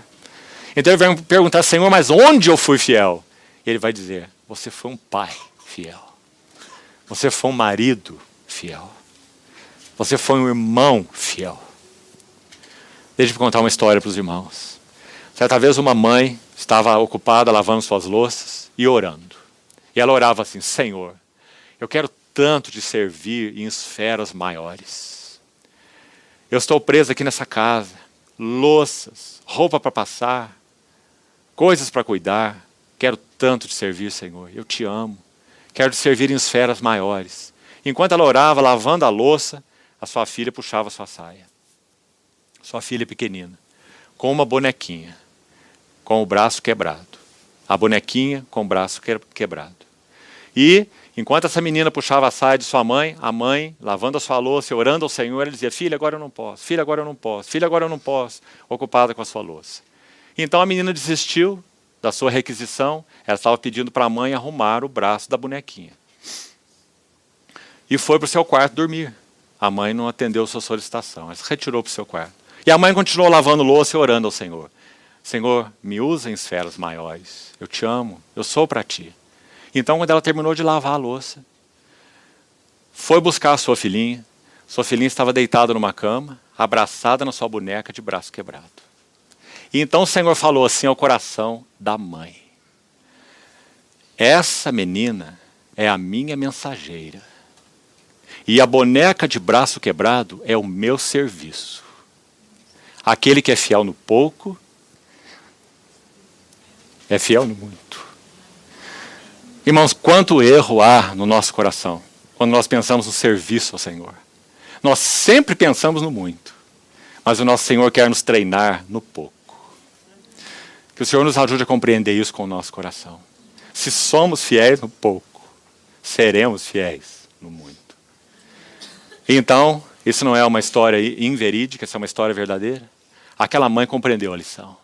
Então ele vai perguntar, Senhor, mas onde eu fui fiel? E ele vai dizer, você foi um pai fiel. Você foi um marido fiel. Você foi um irmão fiel. Deixa eu contar uma história para os irmãos. Certa vez uma mãe estava ocupada lavando suas louças e orando. E ela orava assim, Senhor, eu quero tanto te servir em esferas maiores. Eu estou presa aqui nessa casa, louças, roupa para passar, coisas para cuidar. Quero tanto te servir, Senhor. Eu te amo. Quero te servir em esferas maiores. Enquanto ela orava, lavando a louça, a sua filha puxava sua saia. Sua filha pequenina, com uma bonequinha, com o braço quebrado. A bonequinha com o braço quebrado. E, enquanto essa menina puxava a saia de sua mãe, a mãe, lavando a sua louça e orando ao Senhor, ela dizia, filha, agora eu não posso, filha, agora eu não posso, filha, agora eu não posso, ocupada com a sua louça. Então a menina desistiu da sua requisição, ela estava pedindo para a mãe arrumar o braço da bonequinha. E foi para o seu quarto dormir. A mãe não atendeu sua solicitação, ela se retirou para o seu quarto. E a mãe continuou lavando louça e orando ao Senhor. Senhor, me usa em esferas maiores. Eu te amo, eu sou para ti. Então, quando ela terminou de lavar a louça, foi buscar a sua filhinha. Sua filhinha estava deitada numa cama, abraçada na sua boneca de braço quebrado. E então o Senhor falou assim ao coração da mãe. Essa menina é a minha mensageira. E a boneca de braço quebrado é o meu serviço. Aquele que é fiel no pouco, é fiel no muito. Irmãos, quanto erro há no nosso coração quando nós pensamos no serviço ao Senhor. Nós sempre pensamos no muito, mas o nosso Senhor quer nos treinar no pouco. Que o Senhor nos ajude a compreender isso com o nosso coração. Se somos fiéis no pouco, seremos fiéis no muito. Então, Isso não é uma história inverídica, isso é uma história verdadeira. Aquela mãe compreendeu a lição.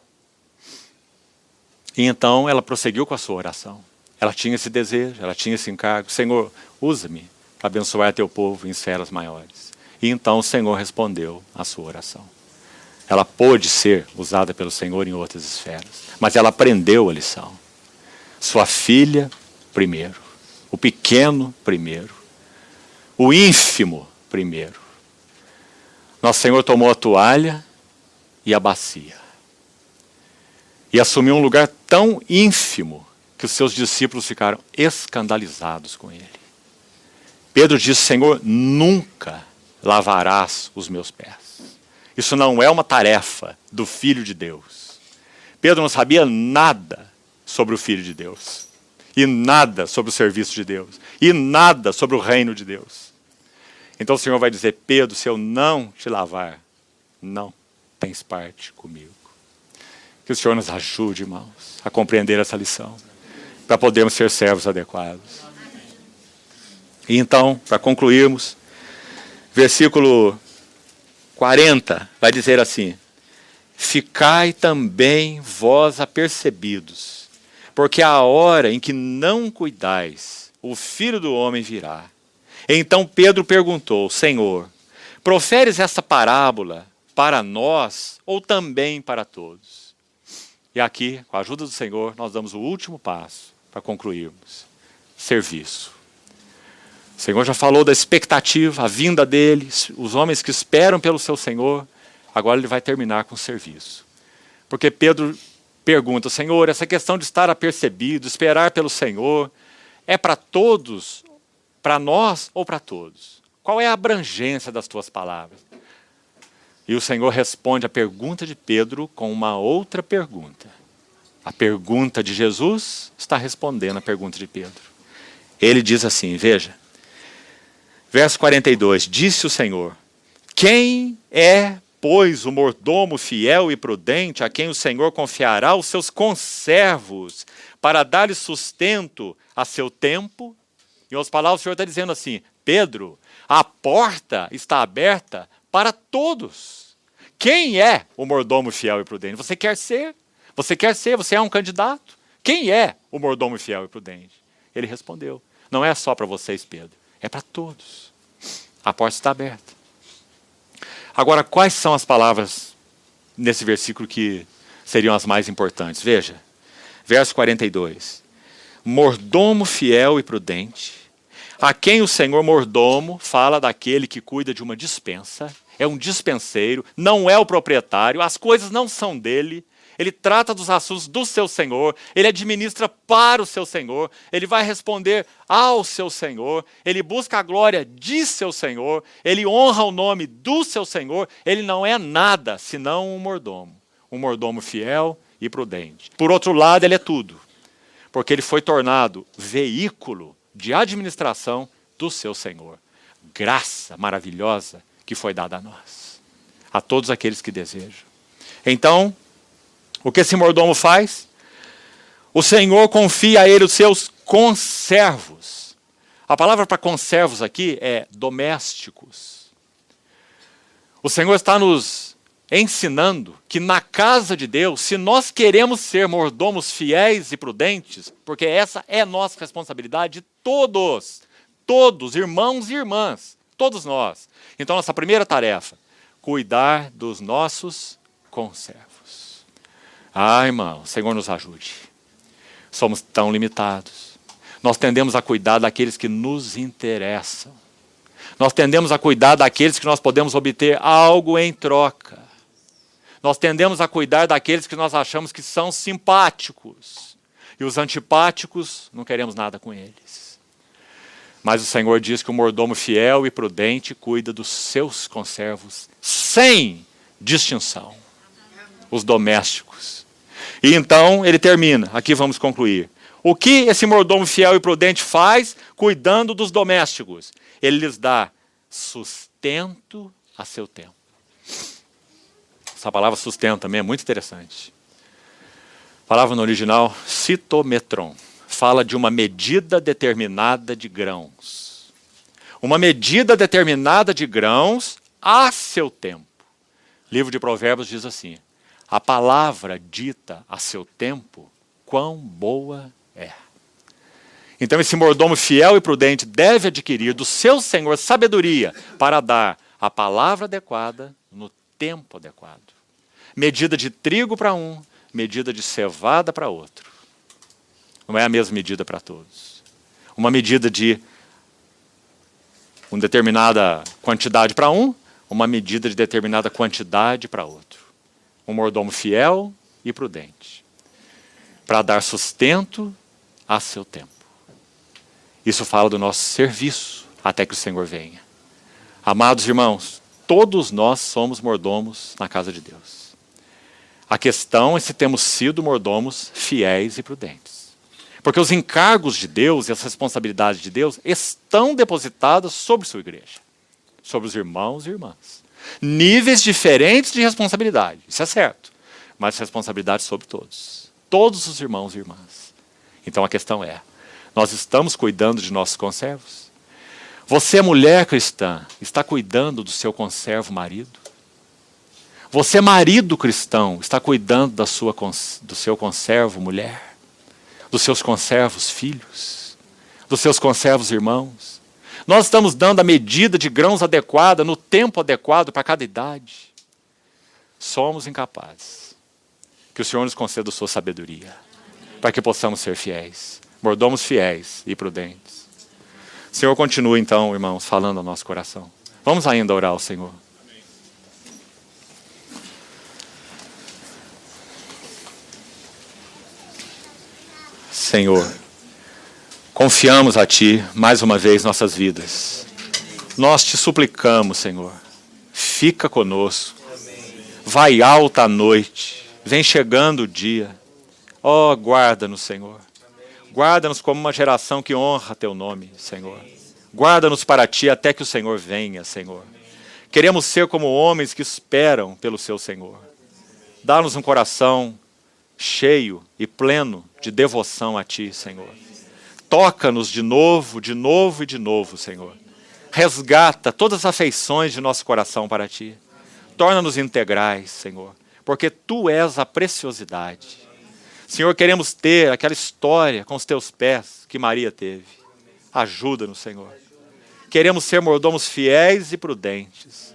E então ela prosseguiu com a sua oração. Ela tinha esse desejo, ela tinha esse encargo. Senhor, usa-me para abençoar teu povo em esferas maiores. E então o Senhor respondeu à sua oração. Ela pôde ser usada pelo Senhor em outras esferas, mas ela aprendeu a lição. Sua filha primeiro, o pequeno primeiro, o ínfimo primeiro. Nosso Senhor tomou a toalha e a bacia e assumiu um lugar tão ínfimo que os seus discípulos ficaram escandalizados com ele. Pedro disse: Senhor, nunca lavarás os meus pés. Isso não é uma tarefa do Filho de Deus. Pedro não sabia nada sobre o Filho de Deus, e nada sobre o serviço de Deus, e nada sobre o reino de Deus. Então o Senhor vai dizer: Pedro, se eu não te lavar, não tens parte comigo. Que o Senhor nos ajude, irmãos, a compreender essa lição, para podermos ser servos adequados. E então, para concluirmos, versículo 40 vai dizer assim: ficai também vós apercebidos, porque a hora em que não cuidais, o Filho do Homem virá. Então Pedro perguntou: Senhor, proferes esta parábola para nós ou também para todos? E aqui, com a ajuda do Senhor, nós damos o último passo para concluirmos: serviço. O Senhor já falou da expectativa, a vinda dele, os homens que esperam pelo seu Senhor. Agora ele vai terminar com o serviço. Porque Pedro pergunta: Senhor, essa questão de estar apercebido, esperar pelo Senhor, é para todos, para nós ou para todos? Qual é a abrangência das tuas palavras? E o Senhor responde a pergunta de Pedro com uma outra pergunta. A pergunta de Jesus está respondendo a pergunta de Pedro. Ele diz assim, veja, verso 42, disse o Senhor: quem é, pois, o mordomo fiel e prudente a quem o Senhor confiará os seus conservos para dar-lhe sustento a seu tempo? Em outras palavras, o Senhor está dizendo assim: Pedro, a porta está aberta para todos. Quem é o mordomo fiel e prudente? Você quer ser? Você quer ser? Você é um candidato? Quem é o mordomo fiel e prudente? Ele respondeu: não é só para vocês, Pedro, é para todos. A porta está aberta. Agora, quais são as palavras nesse versículo que seriam as mais importantes? Veja, verso 42. Mordomo fiel e prudente, a quem o Senhor mordomo fala daquele que cuida de uma despensa, é um despenseiro, não é o proprietário, as coisas não são dele, ele trata dos assuntos do seu Senhor, ele administra para o seu Senhor, ele vai responder ao seu Senhor, ele busca a glória de seu Senhor, ele honra o nome do seu Senhor, ele não é nada senão um mordomo fiel e prudente. Por outro lado, ele é tudo, porque ele foi tornado veículo de administração do seu Senhor. Graça maravilhosa que foi dada a nós, a todos aqueles que desejam. Então, o que esse mordomo faz? O Senhor confia a ele os seus conservos. A palavra para conservos aqui é domésticos. O Senhor está nos ensinando que na casa de Deus, se nós queremos ser mordomos fiéis e prudentes, porque essa é nossa responsabilidade de todos, irmãos e irmãs, todos nós. Então, nossa primeira tarefa, cuidar dos nossos conservos. Ah, irmão, o Senhor nos ajude. Somos tão limitados. Nós tendemos a cuidar daqueles que nos interessam. Nós tendemos a cuidar daqueles que nós podemos obter algo em troca. Nós tendemos a cuidar daqueles que nós achamos que são simpáticos. E os antipáticos, não queremos nada com eles. Mas o Senhor diz que o mordomo fiel e prudente cuida dos seus conservos sem distinção. Os domésticos. E então ele termina, aqui vamos concluir. O que esse mordomo fiel e prudente faz cuidando dos domésticos? Ele lhes dá sustento a seu tempo. Essa palavra sustento também é muito interessante. A palavra no original, citometron, fala de uma medida determinada de grãos. Uma medida determinada de grãos a seu tempo. O livro de Provérbios diz assim: a palavra dita a seu tempo, quão boa é. Então esse mordomo fiel e prudente deve adquirir do seu senhor sabedoria para dar a palavra adequada no tempo adequado. Medida de trigo para um, medida de cevada para outro. Não é a mesma medida para todos. Uma medida de uma determinada quantidade para um, uma medida de determinada quantidade para outro. Um mordomo fiel e prudente, para dar sustento a seu tempo. Isso fala do nosso serviço até que o Senhor venha. Amados irmãos, todos nós somos mordomos na casa de Deus. A questão é se temos sido mordomos fiéis e prudentes. Porque os encargos de Deus e as responsabilidades de Deus estão depositadas sobre sua igreja, sobre os irmãos e irmãs. Níveis diferentes de responsabilidade, isso é certo, mas responsabilidade sobre todos. Todos os irmãos e irmãs. Então a questão é, nós estamos cuidando de nossos conservos? Você, mulher cristã, está cuidando do seu conservo marido? Você, marido cristão, está cuidando do seu conservo mulher? Dos seus conservos filhos? Dos seus conservos irmãos? Nós estamos dando a medida de grãos adequada, no tempo adequado para cada idade. Somos incapazes. Que o Senhor nos conceda a sua sabedoria, para que possamos ser fiéis, mordomos fiéis e prudentes. O Senhor continua então, irmãos, falando ao nosso coração. Vamos ainda orar ao Senhor. Senhor, confiamos a Ti mais uma vez nossas vidas. Nós te suplicamos, Senhor, fica conosco. Vai alta a noite, vem chegando o dia. Ó, guarda-nos, Senhor. Guarda-nos como uma geração que honra Teu nome, Senhor. Guarda-nos para Ti até que o Senhor venha, Senhor. Queremos ser como homens que esperam pelo Seu Senhor. Dá-nos um coração cheio e pleno de devoção a Ti, Senhor. Toca-nos de novo, de novo e de novo, Senhor. Resgata todas as afeições de nosso coração para Ti. Torna-nos integrais, Senhor, porque Tu és a preciosidade. Senhor, queremos ter aquela história com os Teus pés que Maria teve. Ajuda-nos, Senhor. Queremos ser mordomos fiéis e prudentes.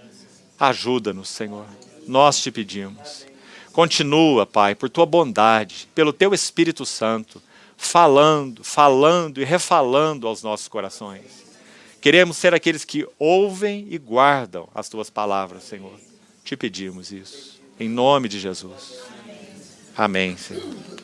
Ajuda-nos, Senhor. Nós Te pedimos. Continua, Pai, por Tua bondade, pelo Teu Espírito Santo, falando e refalando aos nossos corações. Queremos ser aqueles que ouvem e guardam as Tuas palavras, Senhor. Te pedimos isso. Em nome de Jesus. Amém, Senhor.